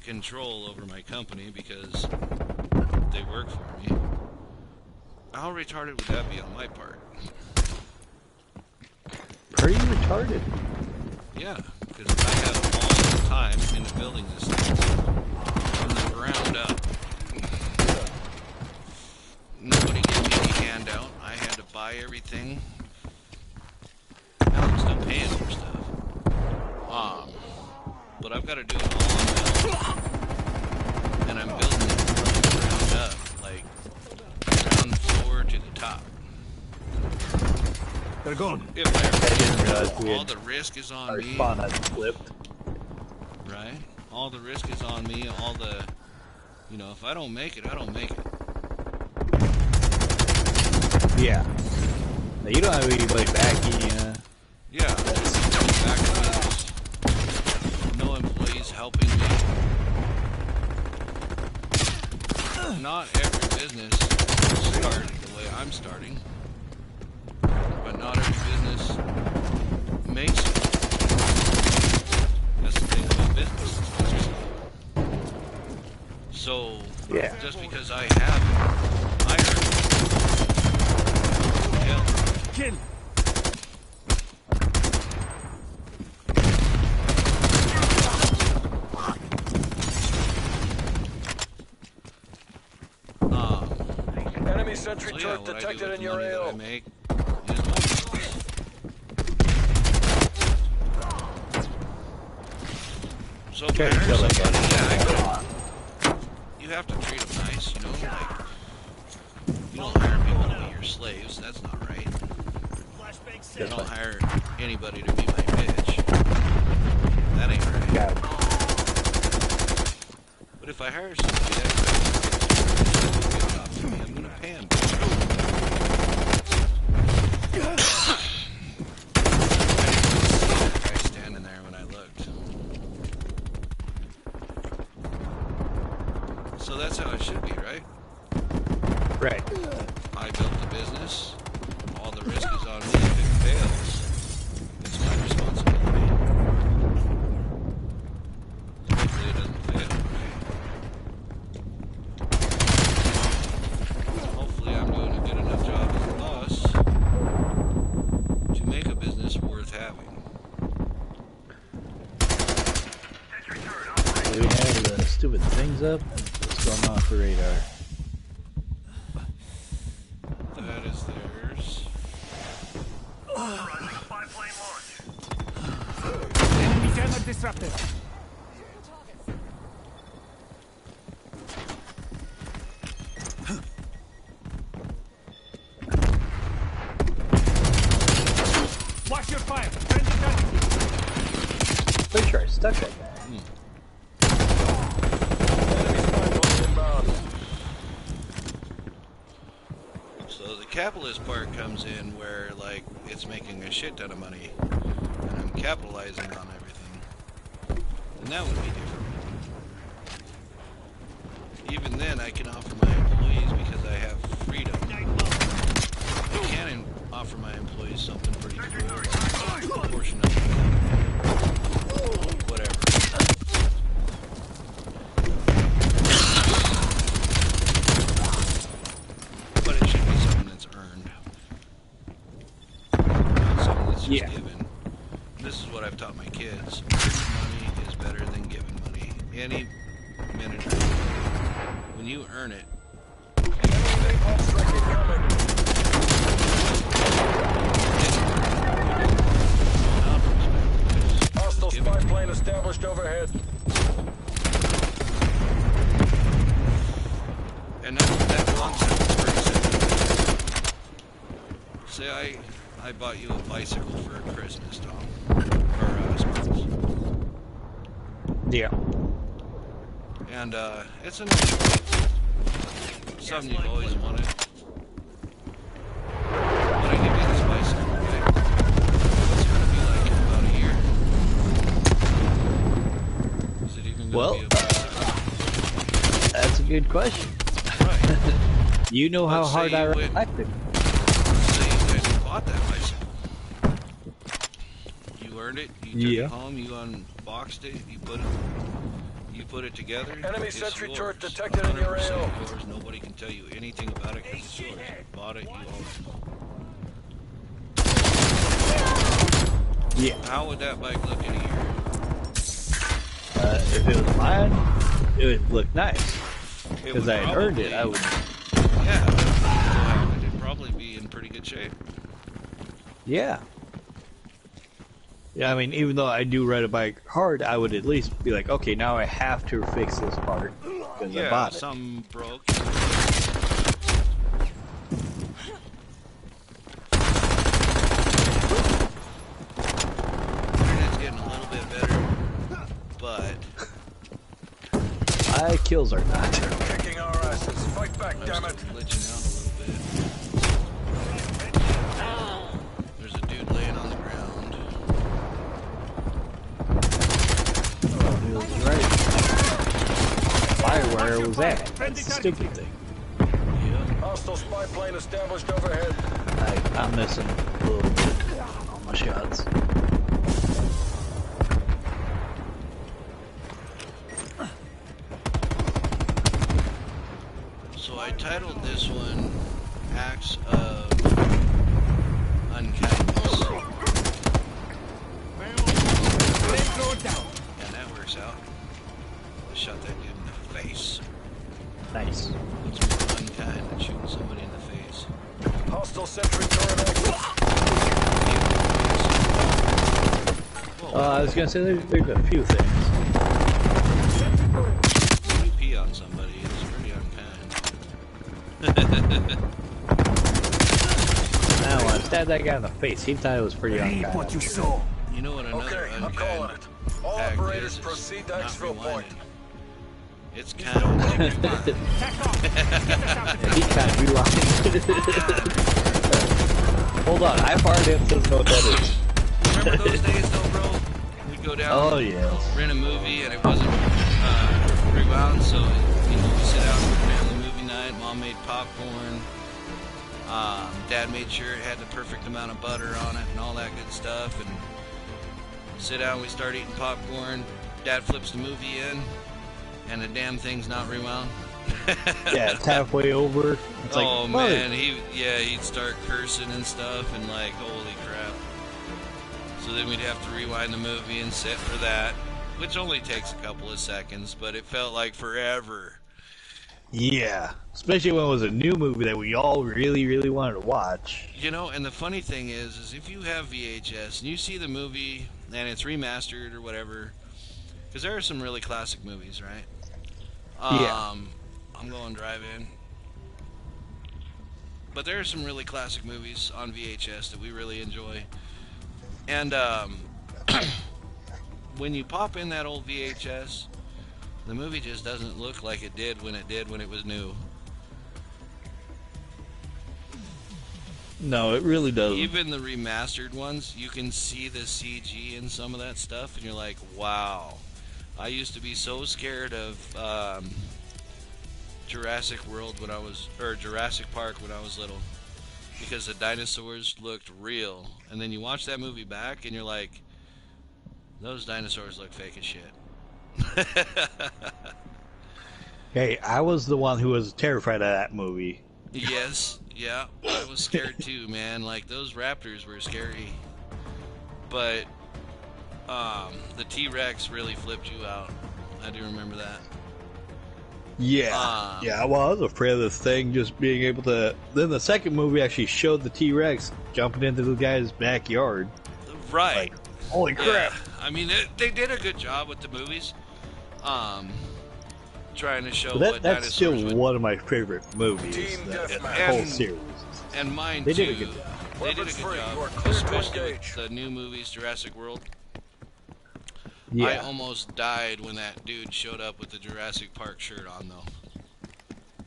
S1: control over my company because they work for me, how retarded would that be on my part?
S2: Pretty retarded.
S1: Yeah, because I have all the time into building this thing from the ground up. Nobody gave me any handout. I had to buy everything. Now I'm still paying for stuff. But I've got to do it all on my own. And I'm building it from the ground up, like ground floor to the top.
S2: They're going.
S1: If I
S2: didn't realize we
S1: all
S2: had
S1: the risk is on
S2: our
S1: me.
S2: spawn had flipped.
S1: Right? All the risk is on me. All the, you know, if I don't make it, I don't make it.
S2: Yeah. Now, you don't have anybody backing you.
S1: Yeah. Back no employees helping me. Not every business starts the way I'm starting. But not every business makes it. That's the thing about business. So,
S2: Yeah.
S1: just because I have it, I earn it. Hell.
S3: Kill. Enemy sentry
S1: So
S3: turret
S1: what I do
S3: detected
S1: with
S3: in
S1: the
S3: your
S1: money that I
S3: AO.
S1: make is my business. So if I
S2: Okay,
S1: hire
S2: go like
S1: somebody,
S2: that.
S1: you have to treat them nice, you know, like, you don't hire people to be your slaves, that's not right. You don't hire anybody to be my bitch. That ain't right.
S2: Got it.
S1: But if I hire somebody that does a good job for me, I'm gonna pay him. I didn't see that guy standing there when I looked. So that's how it should be, right?
S2: Right.
S1: I built the business. All the risk is on me. If it fails, it's my responsibility. Hopefully it doesn't fail, right? Hopefully I'm doing a good enough job as a boss to make a business worth having.
S2: We have the stupid things up. What's going on for radar?
S1: That is theirs.
S3: Enemy jammer disrupted. Watch your fire. Friendly gun.
S2: Pretty sure I stuck that guy.
S3: Enemy spy plane inbound.
S1: So the capitalist part comes in where, like, it's making a shit ton of money, and I'm capitalizing on everything. And that would be different. Even then, I can offer my employees, because I have freedom, I can offer my employees something pretty cool. A portion of it. Whatever. But it should be something that's earned. Not something that's just given. This is what I've taught my kids. Giving money is better than giving money. Any minute. When you earn it,
S3: Hostile spy plane established overhead.
S1: and that concept is pretty simple. Say I bought you a bicycle for Christmas, Tom, or Sparks.
S2: Yeah.
S1: And it's a nice something you've always wanted. But I give you this bicycle, right? What's it gonna be like in about a year? Is it even gonna be a bicycle?
S2: That's a good question.
S1: Right.
S2: You know how hard I ride.
S1: Say you went and bought that bicycle. You earned it, you took it home, you unboxed it, you put it together.
S3: Enemy
S1: it's
S3: sentry
S1: yours.
S3: turret detected in your
S1: 100%
S3: AO.
S1: yours. Nobody can tell you anything about it because it's yours. You bought it, you own it.
S2: Yeah.
S1: How would that bike look in a year?
S2: If it was mine, it would look nice. Because I had earned it, I would.
S1: Yeah, it'd probably be in pretty good shape.
S2: Yeah. Yeah, I mean, even though I do ride a bike hard, I would at least be like, okay, now I have to fix this part because I bought it.
S1: Something broke. Internet's getting a little bit better, but
S2: my kills are not.
S3: Kicking our asses. Fight back, damn it.
S1: Glitching out a little bit. There's a dude laying on the ground.
S2: Right. Firewire was that? That's the stupid thing.
S3: Hostile spy plane established overhead.
S2: I'm missing a little bit on my shots.
S1: So I titled this one Acts of Unkindness. And that works out. I shot that dude in the face.
S2: Nice.
S1: What's more unkind than shooting somebody in the face?
S3: Hostile sentry turret active.
S2: I was gonna say there's a few things.
S1: When you pee on somebody, it's pretty unkind.
S2: Now I stabbed that guy in the face. He thought it was pretty unkind.
S3: What you saw.
S1: You know what another
S3: Okay, I'm calling
S1: unkind
S3: it. All
S1: act
S3: operators
S1: is?
S3: proceed to
S1: Not
S3: exfil point.
S1: rewinding. It's kind of
S2: He kind of rewind. Hold on, I fired him to know what that is.
S1: Remember those days though, bro? We'd go down, rent a movie, and it wasn't rewound, so we sit down for family movie night. Mom made popcorn. Dad made sure it had the perfect amount of butter on it and all that good stuff. And sit down, we start eating popcorn. Dad flips the movie in, and the damn thing's not rewound.
S2: Yeah, it's halfway over. It's like,
S1: oh man, he'd start cursing and stuff, and like, holy crap. So then we'd have to rewind the movie and sit for that, which only takes a couple of seconds, but it felt like forever.
S2: Yeah, especially when it was a new movie that we all really, really wanted to watch.
S1: You know, and the funny thing is if you have VHS and you see the movie and it's remastered or whatever, because there are some really classic movies, right?
S2: Yeah.
S1: I'm going drive-in. But there are some really classic movies on VHS that we really enjoy. And when you pop in that old VHS, the movie just doesn't look like it did when it was new.
S2: No, it really doesn't.
S1: Even the remastered ones, you can see the CG in some of that stuff, and you're like, wow. I used to be so scared of Jurassic Park when I was little, because the dinosaurs looked real. And then you watch that movie back, and you're like, those dinosaurs look fake as shit.
S2: Hey, I was the one who was terrified of that movie.
S1: Yes, yeah, I was scared too, man. Like, those raptors were scary. But the T-Rex really flipped you out. I do remember that.
S2: Yeah. Well, I was afraid of this thing just being able to... Then the second movie actually showed the T-Rex jumping into the guy's backyard.
S1: Right.
S2: Like, holy crap.
S1: Yeah. I mean, they did a good job with the movies. Trying to show what
S2: that's still
S1: would...
S2: one of my favorite movies. That whole series.
S1: And mine
S2: they
S1: too.
S2: Did a good job.
S1: They did a good job, especially with the new movies, Jurassic World.
S2: Yeah.
S1: I almost died when that dude showed up with the Jurassic Park shirt on, though.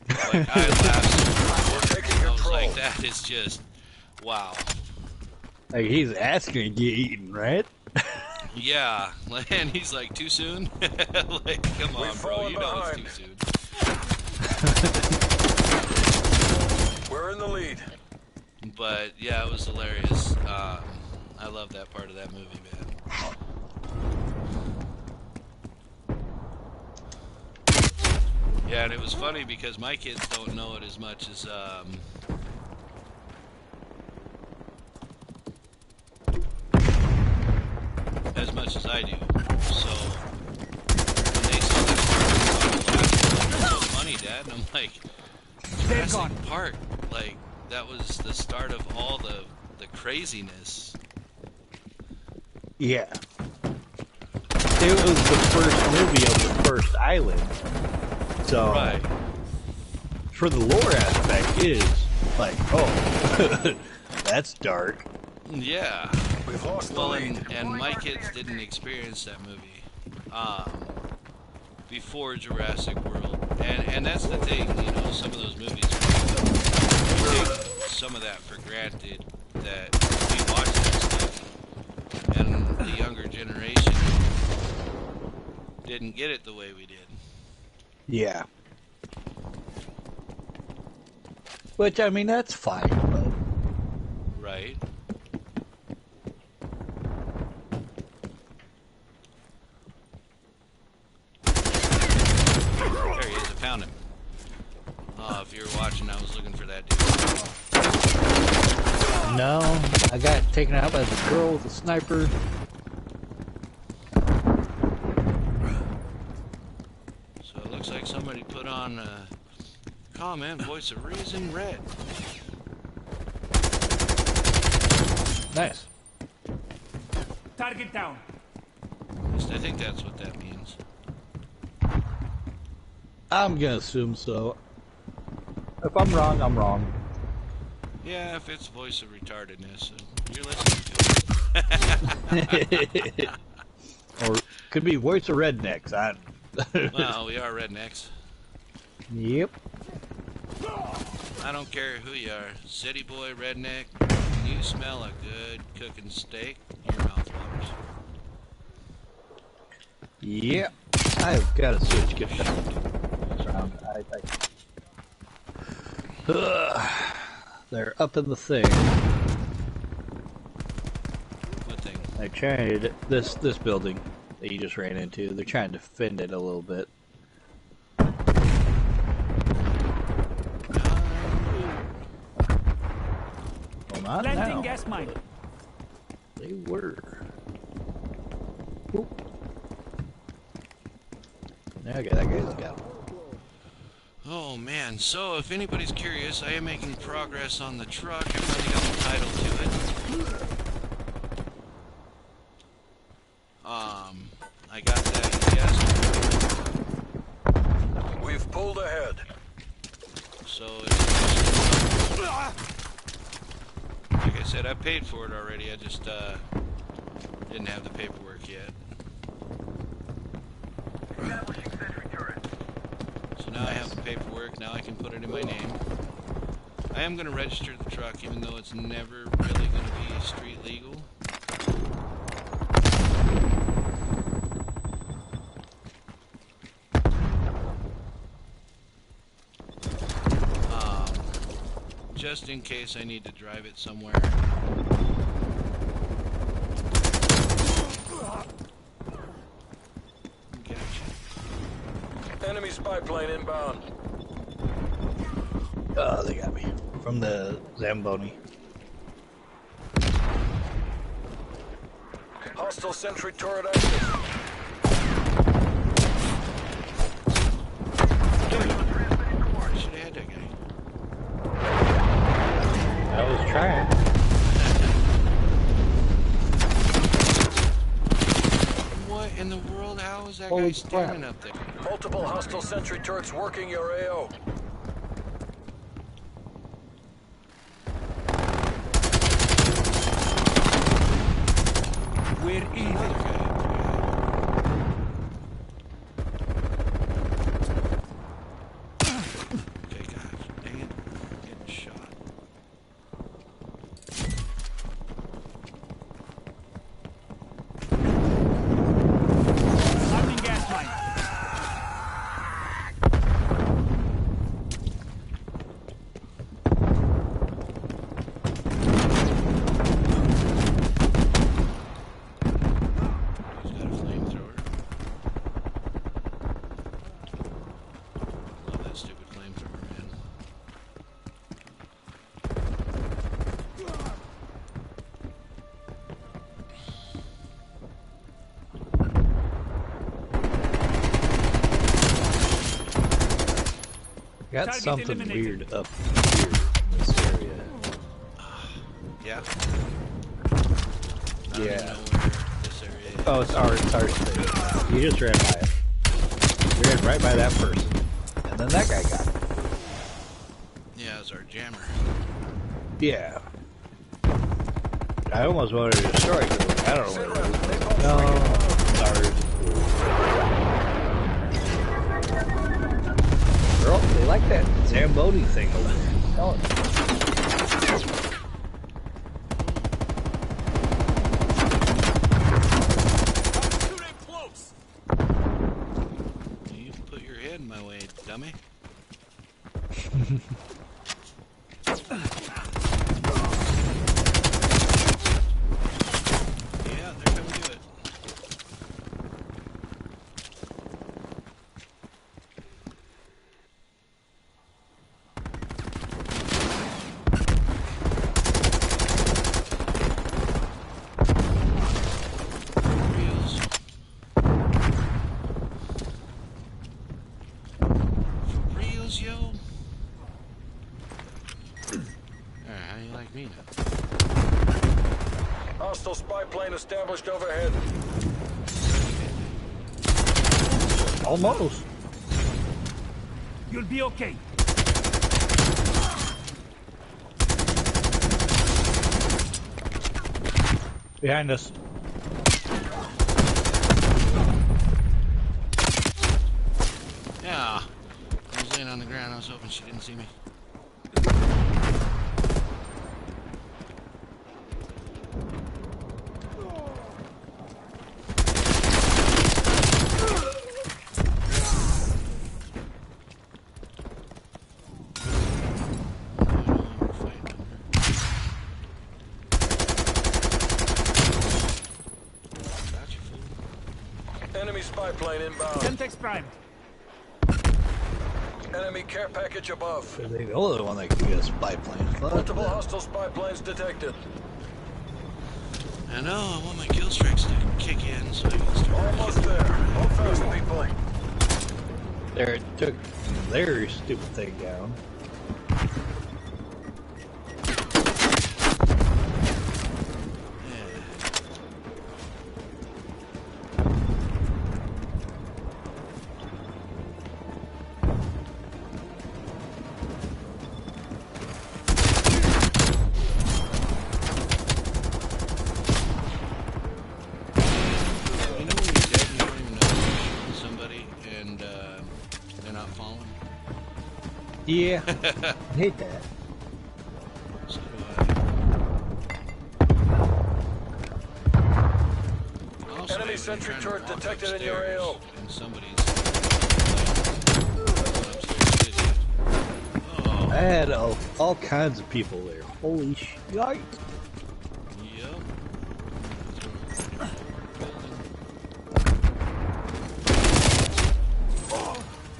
S1: Like, I laughed. I was like, that is just, wow.
S2: Like, he's asking to get eaten, right?
S1: Yeah, and he's like, too soon? Like, come on, bro, you know it's too soon.
S3: We're in the lead.
S1: But, yeah, it was hilarious. I love that part of that movie, man. Yeah, and it was funny because my kids don't know it as much as I do. So when they saw that so funny, Dad, and I'm like, Jurassic Park, like that was the start of all the craziness.
S2: Yeah. It was the first movie of the first island. So,
S1: right.
S2: For the lore aspect, it is like, oh, that's dark.
S1: Yeah.
S3: We've lost the lead.
S1: And my kids didn't experience that movie before Jurassic World. And that's the thing, you know, some of those movies, we take some of that for granted, that we watch that stuff, and the younger generation didn't get it the way we did.
S2: Yeah. Which, I mean, that's fine, but...
S1: Right. There he is, I found him. If you were watching, I was looking for that dude.
S2: No, I got taken out by the girl with the sniper.
S1: So it looks like somebody put on a comment, voice of reason, red.
S2: Nice.
S3: Target down.
S1: At least I think that's what that means.
S2: I'm gonna assume so. If I'm wrong, I'm wrong.
S1: Yeah, if it's voice of retardedness, you're listening to it.
S2: Or could be voice of rednecks.
S1: Well, we are rednecks.
S2: Yep.
S1: I don't care who you are, city boy, redneck. You smell a good cooking steak, your mouth waters.
S2: Yep. I've got to switch. Get that. They're up in the thing.
S1: What thing?
S2: They're trying to, this building that you just ran into. They're trying to defend it a little bit. Well, not now.
S3: Gas mine.
S2: They were. Oop. Okay, that guy's got.
S1: Oh man, so if anybody's curious, I am making progress on the truck. I finally got the title to it. I got that yesterday.
S3: We've pulled ahead.
S1: So it's, like I said, I paid for it already. I just didn't have the paperwork yet. So now I have the paperwork. Now I can put it in my name. I I am going to register the truck, even though it's never really going to be street legal. Just in case I need to drive it somewhere. Gotcha.
S3: Enemy spy plane inbound.
S2: Oh, they got me. From the Zamboni.
S3: Hostile sentry turret active.
S1: Should have had that guy.
S2: I was trying.
S1: What in the world? How is that guy standing up there?
S3: Multiple hostile sentry turrets working your AO.
S4: We're even.
S1: Okay, God, dang it. I'm getting shot.
S4: Arming gas mine.
S1: He's got a flamethrower. Love that stupid flamethrower, man.
S2: Got
S4: Target
S2: something
S4: eliminated.
S2: weird up here in this area.
S1: Yeah. I don't
S2: Yeah.
S1: even know where this area is.
S2: Oh, it's ours thing. You just ran by it. You ran right by that person. And then that guy got it.
S1: Yeah, it's our jammer.
S2: Yeah. I almost wanted to destroy it. I don't know what it was. No, it's ours. Girl, they like that Zamboni thing over there. Oh.
S1: You put your head in my way, dummy. Yeah, they're coming to it. Reals. For reals, yo. Alright, how do you like me now?
S3: Hostile spy plane established overhead.
S2: Almost.
S4: You'll be okay.
S2: Behind us.
S1: Yeah. I was laying on the ground. I was hoping she didn't see me.
S3: Enemy spy plane inbound.
S4: Semtex primed.
S3: Enemy care package above.
S2: They're the only one that can get a spy plane. Fuck
S3: Multiple
S2: that.
S3: hostile spy planes detected.
S1: I know. I want my kill streaks to kick in so I can start.
S3: Almost there. Hold fast, people.
S2: There, it took their stupid thing down.
S1: You know when you're dead and you don't even know you're shooting somebody and they're not falling?
S2: Yeah, I hate that.
S3: sentry turret detected in your AO.
S1: And somebody's
S2: I had all kinds of people there. Holy shit.
S1: Yep.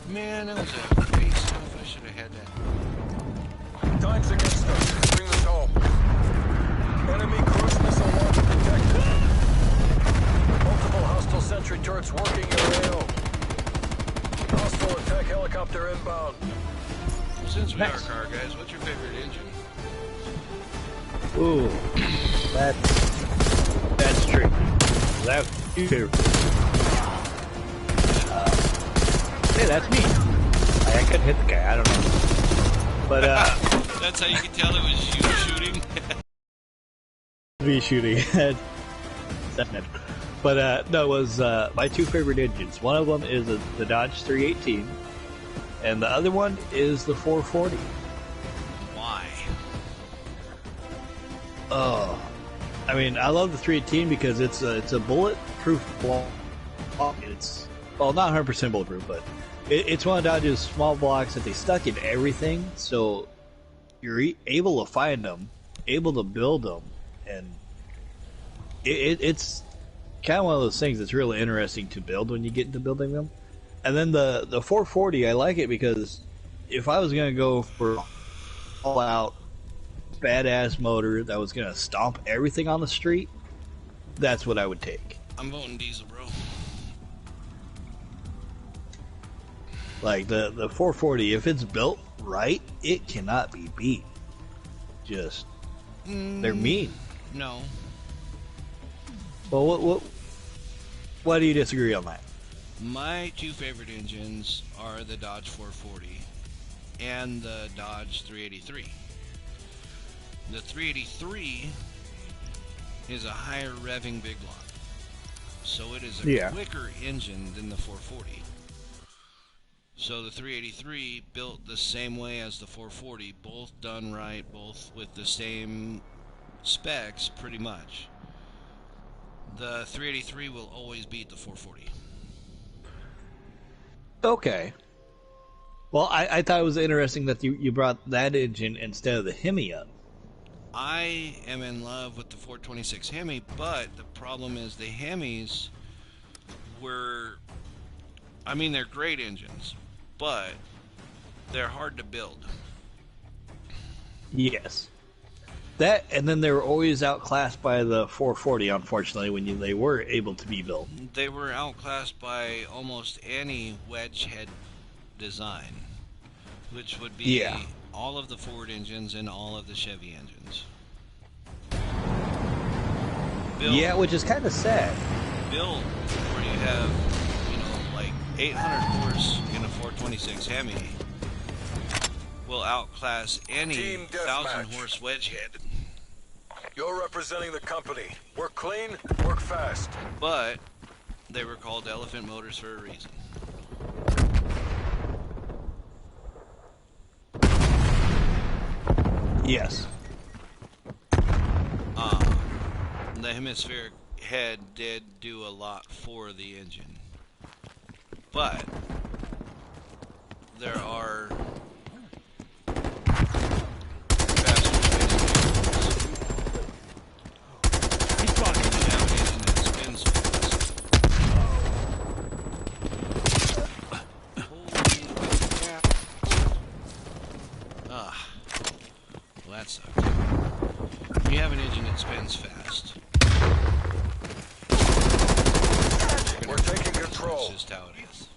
S1: Man, that was a great stuff. I should have had that.
S3: Time's against us. Bring this home. Enemy cruise missile launch detected. Multiple hostile sentry turrets working your AO. Hostile attack helicopter inbound.
S1: Since we are car guys, what's your favorite engine?
S2: Ooh, that's tricky. That's your favorite. Hey, that's me. I couldn't hit the guy. I don't know. But
S1: that's how you can tell it was you shooting.
S2: me shooting. But no, it was my two favorite engines. One of them is the Dodge 318, and the other one is the 440.
S1: Why?
S2: Oh, I mean, I love the 318 because it's a bulletproof block. It's, well, not 100% bulletproof, but it's one of Dodge's small blocks that they stuck in everything, so you're able to find them, able to build them, and it's kind of one of those things that's really interesting to build when you get into building them. And then the 440, I like it because if I was going to go for all-out badass motor that was going to stomp everything on the street, that's what I would take.
S1: I'm voting diesel, bro.
S2: Like the 440, if it's built right, it cannot be beat. Just they're mean.
S1: No.
S2: Well, why do you disagree on that?
S1: My two favorite engines are the Dodge 440 and the Dodge 383. The 383 is a higher revving big block, so it is a quicker engine than the 440. So the 383 built the same way as the 440, both done right, both with the same specs pretty much. The 383 will always beat the 440.
S2: Okay. Well, I thought it was interesting that you brought that engine instead of the Hemi up.
S1: I am in love with the 426 Hemi, but the problem is the Hemis were, I mean, they're great engines, but they're hard to build.
S2: Yes. That, and then they were always outclassed by the 440, unfortunately, when they were able to be built.
S1: They were outclassed by almost any wedge head design, which would be all of the Ford engines and all of the Chevy engines.
S2: Built,
S1: which
S2: is kind of sad.
S1: Built where you have, like 800 horse in a 426 Hemi will outclass any 1,000 horse wedge head.
S3: You're representing the company. Work clean, work fast.
S1: But they were called elephant motors for a reason.
S2: Yes.
S1: The hemispheric head did do a lot for the engine. But there are well, that sucks. When you have an engine that spins fast,
S3: we're taking control.
S1: That's just how it is.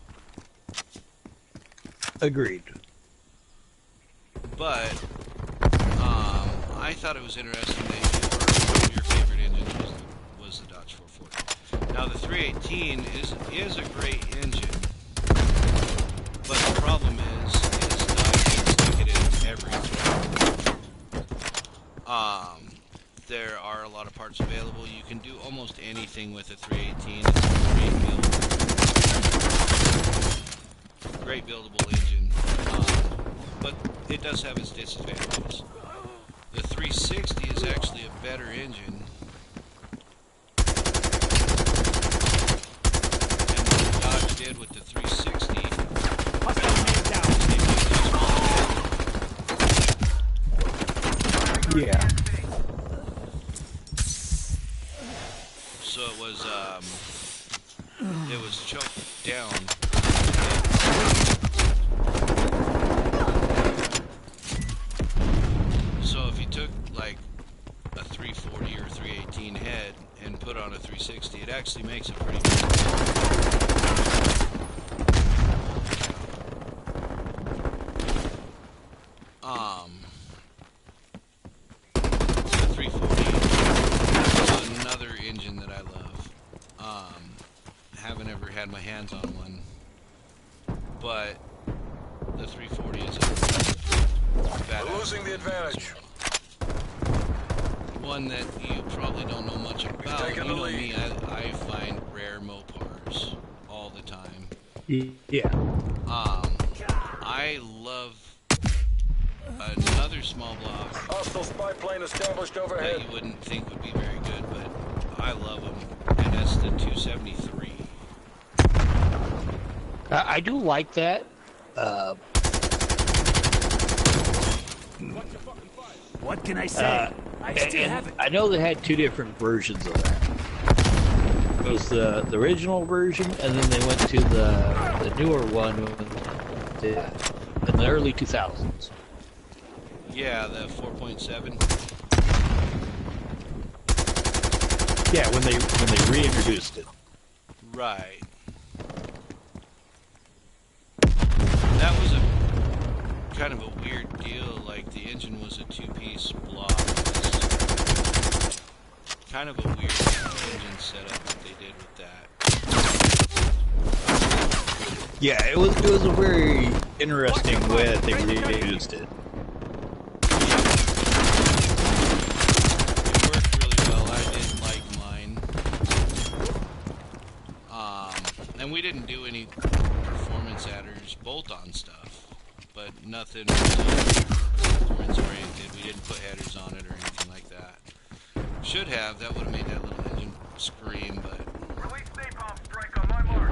S2: Agreed.
S1: But I thought it was interesting that your favorite engine was the Dodge 440. Now the 318 is a great engine, but the problem is Dodge can stick it in every thread. There are a lot of parts available. You can do almost anything with a 318. It's a great buildable engine, but it does have its disadvantages. The 360 is actually a better engine,
S2: Yeah.
S1: So it was choked down. So if you took like a 340 or 318 head and put on a 360, it actually makes a pretty big the 340 is another engine that I love. Haven't ever had my hands on one, but the 340 is a badass.
S3: Losing the advantage.
S1: One that you probably don't know much about. You know me, I find rare Mopars all the time.
S2: Yeah.
S1: I love another small block
S3: Hostile spy plane established overhead.
S1: that you wouldn't think would be very good, but I love them, and that's the 273.
S2: I do like that.
S4: What can I say? I still have it.
S2: I know they had two different versions of that. It was the original version, and then they went to the newer one in the early 2000s.
S1: Yeah, the 4.7.
S2: Yeah, when they reintroduced it.
S1: Right. That was a kind of a weird deal. Like the engine was a two-piece block. Kind of a weird engine setup that they did with that.
S2: Yeah, it was a very interesting way that they reused it.
S1: It worked really well. I did like mine. And we didn't do any performance adders, bolt-on stuff, but nothing performance oriented. We didn't put headers on it or anything like that. Should have. That would have made that little engine scream, but
S3: Release napalm strike on my mark.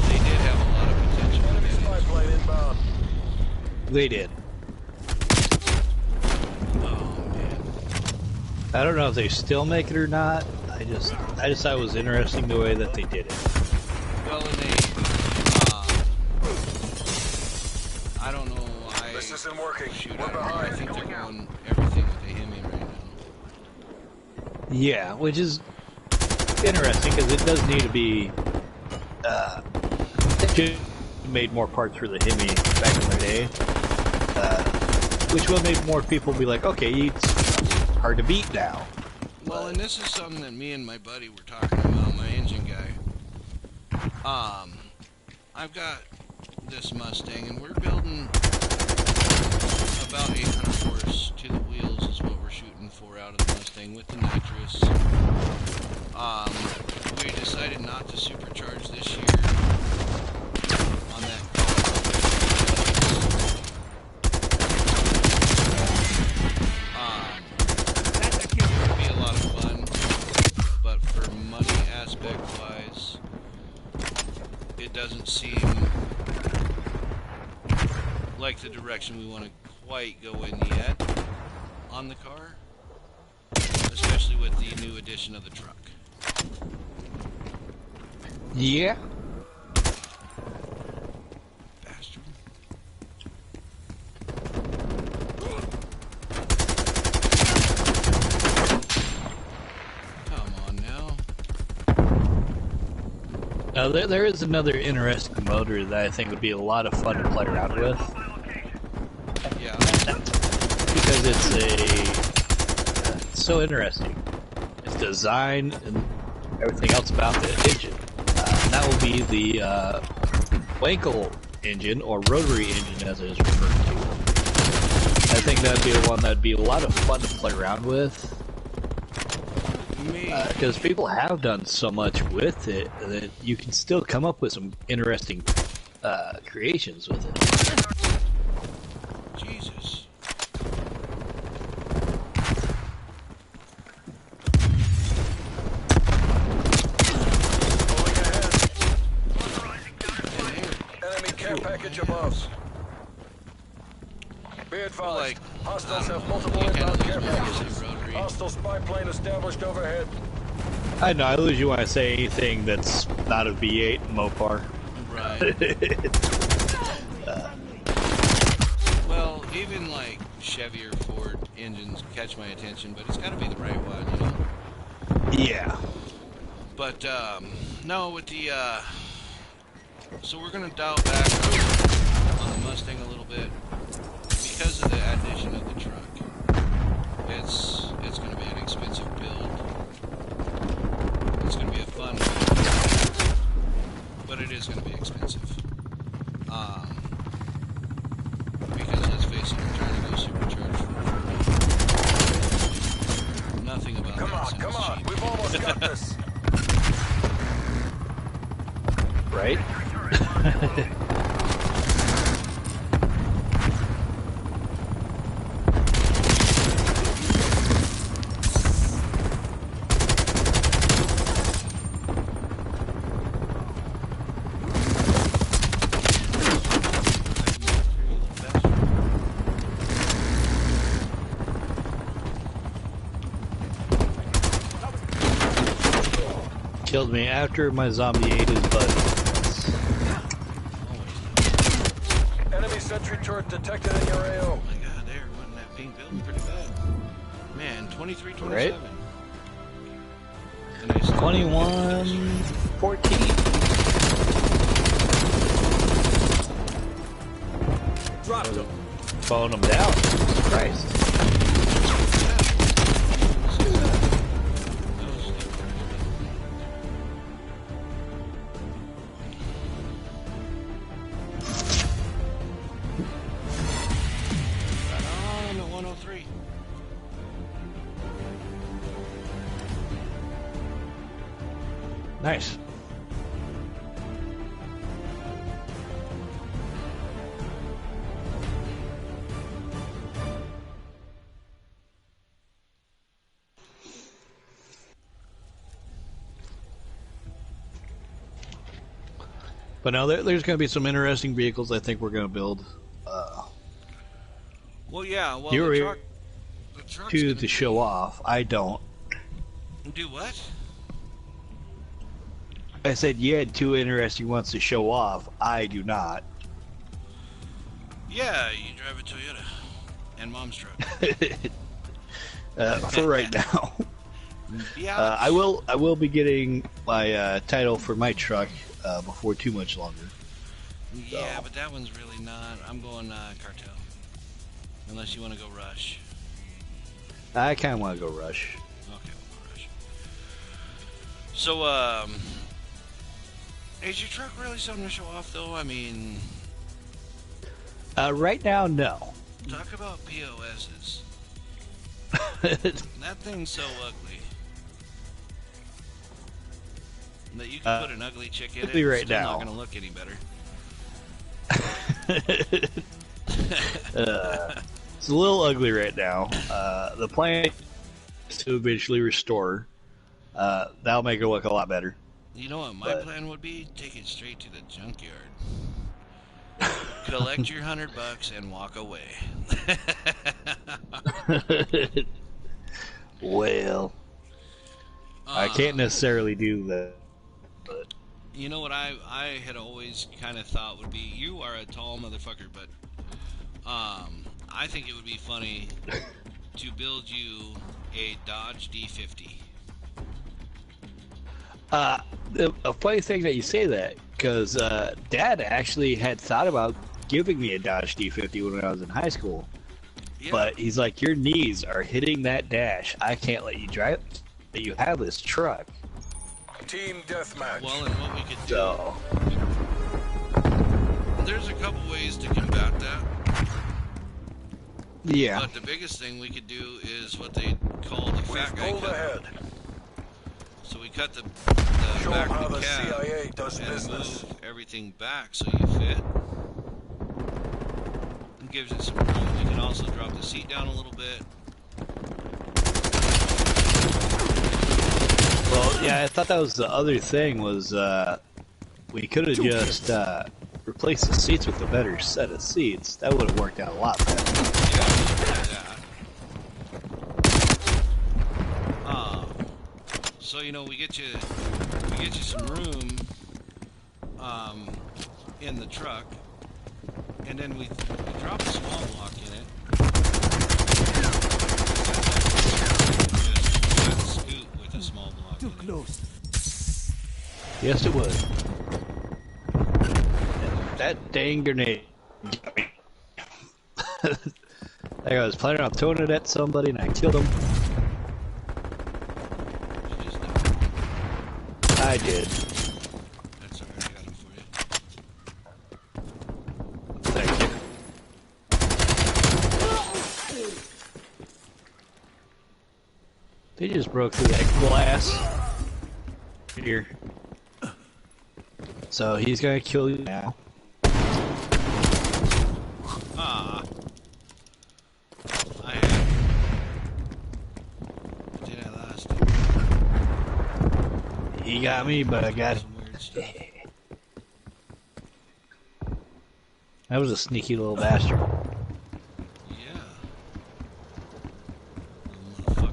S1: they did have a lot of potential.
S3: Enemy spy plane inbound.
S2: They did.
S1: Oh man.
S2: I don't know if they still make it or not. I just thought it was interesting the way that they did it.
S1: Well, and they, I don't know why.
S3: This isn't working.
S1: Shoot,
S3: We're
S1: I
S3: behind.
S1: think they're going everything with the Hemi right now.
S2: Yeah, which is interesting because it does need to be. They should have made more parts for the Hemi back in the day, which will make more people be like, okay, it's hard to beat now.
S1: Well, and this is something that me and my buddy were talking about, my engine guy. I've got this Mustang, and we're building about 800 horse to the wheels is what we're shooting for out of the Mustang with the nitrous. We decided not to supercharge this year on that. It'd be a lot of fun, but for money aspect wise, it doesn't seem like the direction we want to quite go in yet on the car, especially with the new addition of the truck.
S2: Yeah.
S1: Bastard. Come on now.
S2: Now, there is another interesting motor that I think would be a lot of fun to play around with.
S1: Yeah.
S2: Because it's so interesting. Its design and everything else about the engine. And that will be the Wankel engine, or rotary engine as it is referred to. I think that'd be the one that'd be a lot of fun to play around with. Because people have done so much with it that you can still come up with some interesting creations with it.
S1: Jesus.
S3: Enemy care package above. Be advised,
S1: like,
S3: hostiles have multiple inbound care packages. Hostile spy plane established overhead.
S2: I know, I usually want to say anything that's not a V8 Mopar.
S1: Right. Well, even like Chevy or Ford engines catch my attention, but it's got to be the right one, you know?
S2: Yeah.
S1: But, no, with the, so we're going to dial back on the Mustang a little bit because of the addition of the truck. It's going to be an expensive build. It's going to be a fun build, but it is going to be expensive. Because let's face it, we're trying to go supercharged for nothing about
S3: Come
S1: that
S3: on, come on,
S1: cheap.
S3: we've almost got this.
S2: Right? Killed me after my zombie ate his butt.
S3: Enemy sentry turret detected in your AO.
S1: Oh my god, there, wasn't that pink building pretty bad? Man, 23, 27.
S2: Right?
S1: And I still
S2: 21, 14.
S4: Drop them.
S2: Phone them down. Christ.
S1: I'm at 103.
S2: Nice. But now there's going to be some interesting vehicles I think we're going to build.
S1: Well, yeah, well,
S2: You're
S1: the
S2: here
S1: truck's
S2: to
S1: gonna
S2: show off. I don't.
S1: do what?
S2: I said you had two interesting ones to show off. I do not.
S1: Yeah, you drive a Toyota and Mom's truck.
S2: For right now.
S1: Yeah.
S2: I will be getting my title for my truck before too much longer.
S1: Yeah, but that one's really not. I'm going cartel. Unless you want to go rush.
S2: I kind of want to go rush.
S1: Okay, we'll go rush. So, is your truck really something to show off, though? I mean,
S2: Right now, no.
S1: talk about POSs. That thing's so ugly that you can put an ugly chick in it.
S2: Right
S1: It's still
S2: now.
S1: not going to look any better.
S2: It's a little ugly right now. The plan is to eventually restore. That'll make it look a lot better.
S1: You know what my plan would be? Take it straight to the junkyard. Collect your $100 and walk away.
S2: Well, I can't necessarily do that. But
S1: You know what I had always kind of thought would be, you are a tall motherfucker, but I think it would be funny to build you a Dodge D50.
S2: a funny thing that you say that, because Dad actually had thought about giving me a Dodge D50 when I was in high school.
S1: Yeah.
S2: But he's like, your knees are hitting that dash. I can't let you drive. But you have this truck.
S3: Team deathmatch.
S1: Well, and what we could do,
S2: So
S1: there's a couple ways to combat that.
S2: yeah.
S1: But the biggest thing we could do is what they call the fat guy
S3: Pulled
S1: cut.
S3: ahead.
S1: So we cut the
S3: Show
S1: back
S3: how
S1: of the
S3: the
S1: cab
S3: CIA does
S1: and
S3: business.
S1: move everything back so you fit. It gives it some room. We can also drop the seat down a little bit.
S2: Well, yeah, I thought that was the other thing was we could have just replace the seats with a better set of seats, that would have worked out a lot better.
S1: So you know, we get you some room in the truck, and then we drop a small block in it. Just scoot with a small block. Too close.
S2: Yes, it would. That dang grenade. Like I was planning on throwing it at somebody and I killed him. I did.
S1: That's alright, I got him for you.
S2: Thank you. They just broke through that glass. Here. So he's gonna kill you now.
S1: Ah. I had. Did I last him?
S2: He got me, but I got him. That was a sneaky little bastard.
S1: Yeah.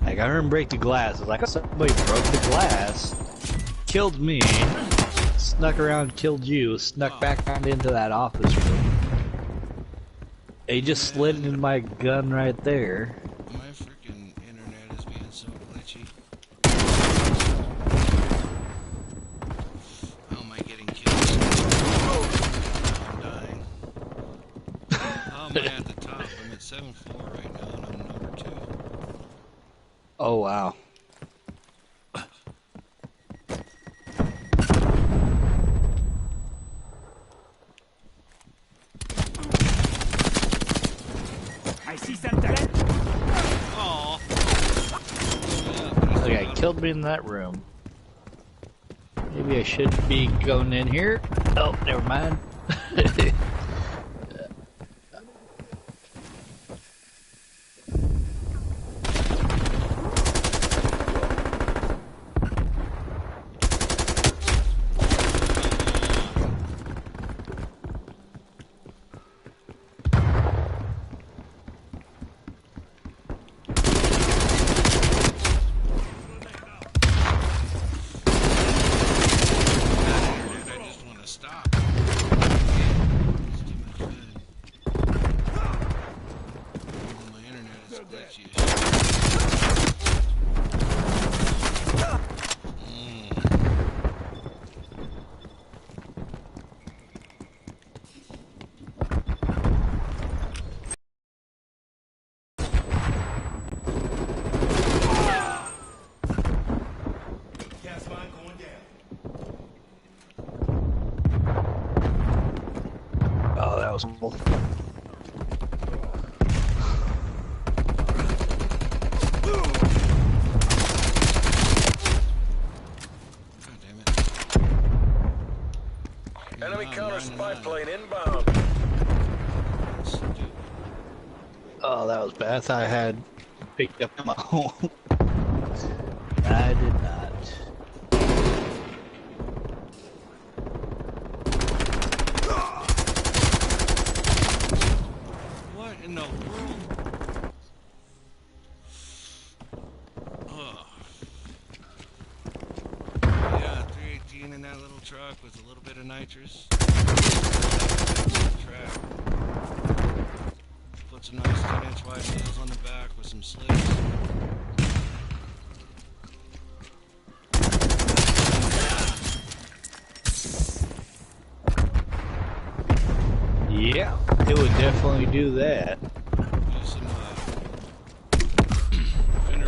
S2: Like, I heard him break the glass. I was like, somebody broke the glass, killed me, snuck around, killed you, snuck back on into that office room. He just slid into my gun right there.
S1: My freaking internet is being so glitchy. How am I getting killed? I'm dying. How am I at the top? I'm at 7-4 right now, and I'm number 2.
S2: Oh, wow.
S4: I see something.
S1: Aww.
S2: Okay, killed me in that room. Maybe I should be going in here. Oh, never mind. Oh, that was cool.
S3: Enemy counter spy plane inbound.
S2: Oh, that was bad. I thought I had picked up my home. I did not.
S1: What in the world? Oh. Yeah, 318 in that little truck with a little bit of nitrous. Track. Put some nice 10-inch wide wheels on the back with some slicks.
S2: Yeah, it would definitely do that.
S1: Use some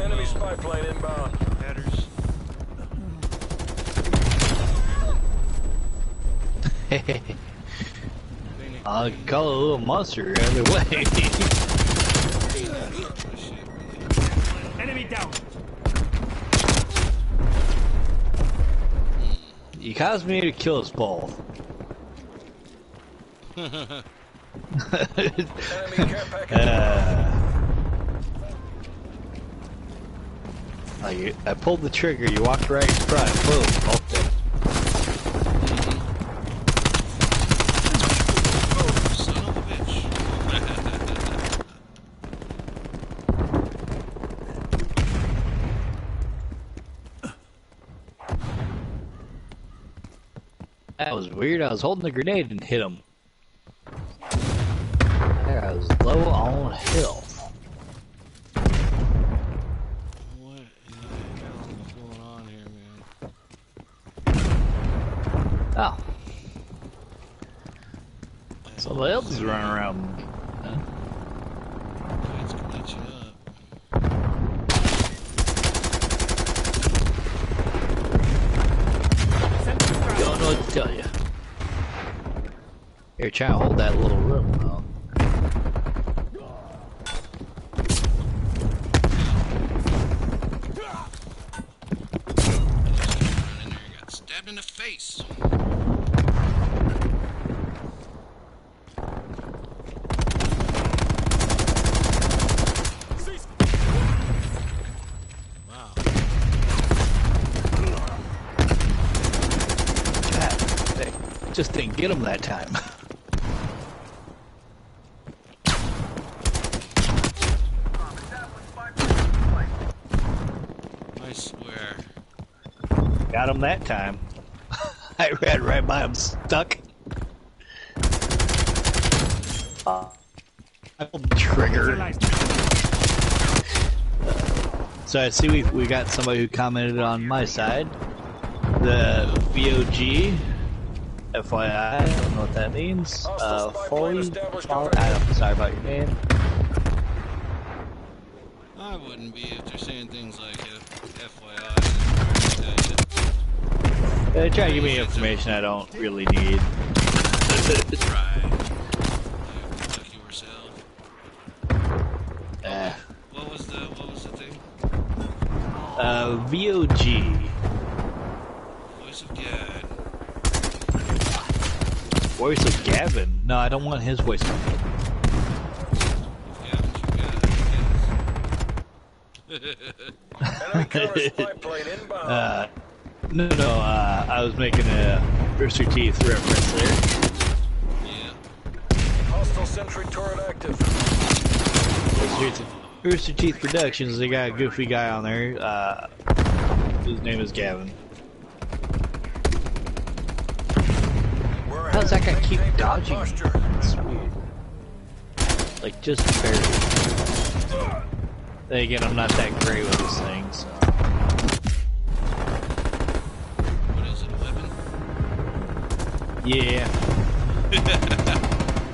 S3: Enemy spy plane inbound.
S1: headers.
S2: I'll call it a little monster either way.
S4: Enemy down.
S2: You caused me to kill us both.
S3: Enemy care package.
S2: I pulled the trigger, you walked right in front, boom, both dead. That was weird. I was holding the grenade and hit him. I was low on health.
S1: What in the hell is going on here, man?
S2: Oh. Somebody else is running around. Huh?
S1: It's glitching up.
S2: Don't know what to tell you. You're trying to hold that little room, though.
S1: Got stabbed in the face. Wow.
S2: Just didn't get him that time.
S1: I swear.
S2: Got him that time. I ran right by him, stuck. Trigger. So I see we got somebody who commented on my side. The VOG. FYI, I don't know what that means. Fully Adam, sorry about your name.
S1: I wouldn't be if they're saying things like FYI.
S2: They try to give me information I don't really need.
S1: Right. Lucky yourself. What was the thing?
S2: VOG.
S1: Voice of God.
S2: Voice of Gavin? No, I don't want his voice.
S3: Enemy counter spy plane inbound.
S2: No, I was making a Rooster Teeth reference there.
S1: Yeah.
S3: Hostile sentry turret active.
S2: Rooster Teeth Productions, they got a goofy guy on there. His name is Gavin. How's that guy keep dodging? That's weird. Like, just barely. Then again, I'm not that great with this thing, so.
S1: What is it, a weapon?
S2: Yeah.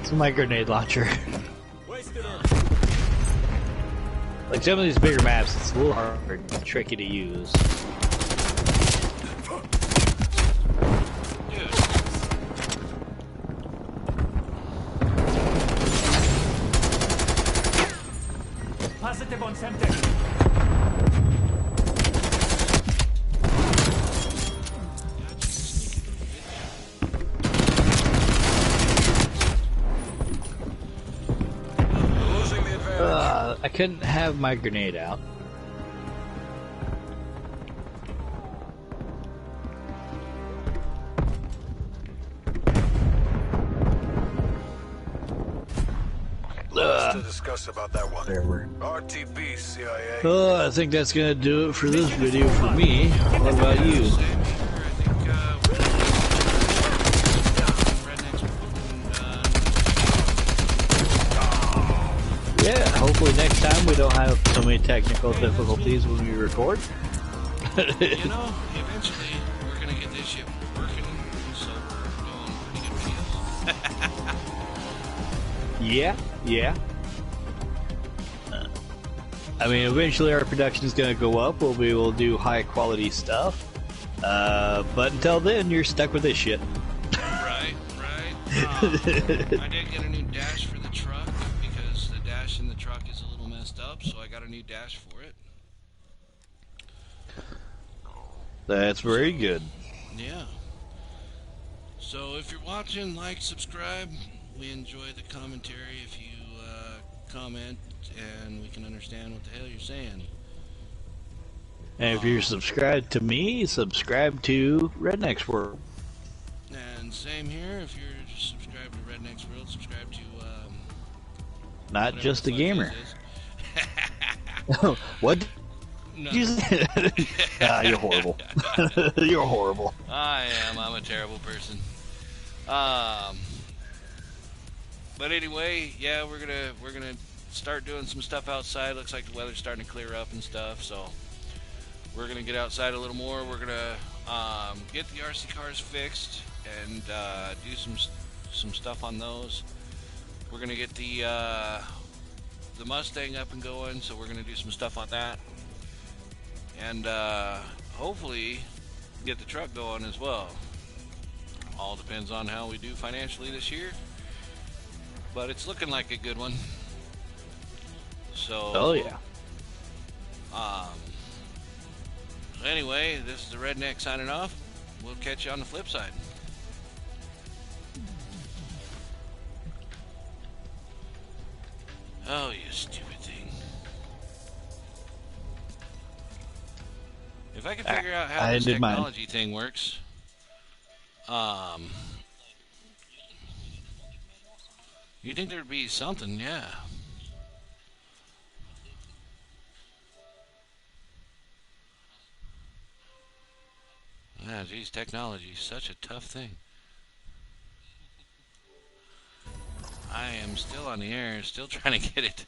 S2: It's my grenade launcher. Like, some of these bigger maps, it's a little hard and tricky to use.
S4: Positive on center.
S3: Losing the advantage.
S2: I couldn't have my grenade out.
S3: Lots to discuss about that one.
S2: Whatever.
S3: RTB, CIA.
S2: Oh, I think that's gonna do it for this video for me. What about you?
S1: Same here. I think
S2: Yeah, hopefully next time we don't have so many technical difficulties when we record.
S1: you know, eventually we're gonna get this shit working, so we're doing pretty good videos.
S2: Yeah. I mean, eventually our production is going to go up. We'll be able to do high quality stuff. But until then, you're stuck with this shit.
S1: Right. I did get a new dash for the truck because the dash in the truck is a little messed up, so I got a new dash for it.
S2: That's very good.
S1: Yeah. So if you're watching, like, subscribe. We enjoy the commentary if you comment, and we can understand what the hell you're saying.
S2: And if you're subscribed to me, subscribe to Redneck's World.
S1: And same here, if you're subscribed to Redneck's World, subscribe to
S2: Not just a gamer. What?
S1: No.
S2: Did you say? You're horrible. You're horrible.
S1: I am. I'm a terrible person. But anyway, yeah, we're gonna start doing some stuff outside. Looks like the weather's starting to clear up and stuff, so we're gonna get outside a little more. We're gonna get the RC cars fixed and do some stuff on those. We're gonna get the Mustang up and going, so we're gonna do some stuff on that, and hopefully get the truck going as well. All depends on how we do financially this year, but it's looking like a good one. So,
S2: oh yeah.
S1: Anyway, this is the Redneck signing off. We'll catch you on the flip side. Oh, you stupid thing. If I could figure out how this technology thing works. You think there'd be something, yeah. Yeah, geez, technology is such a tough thing. I am still on the air, still trying to get it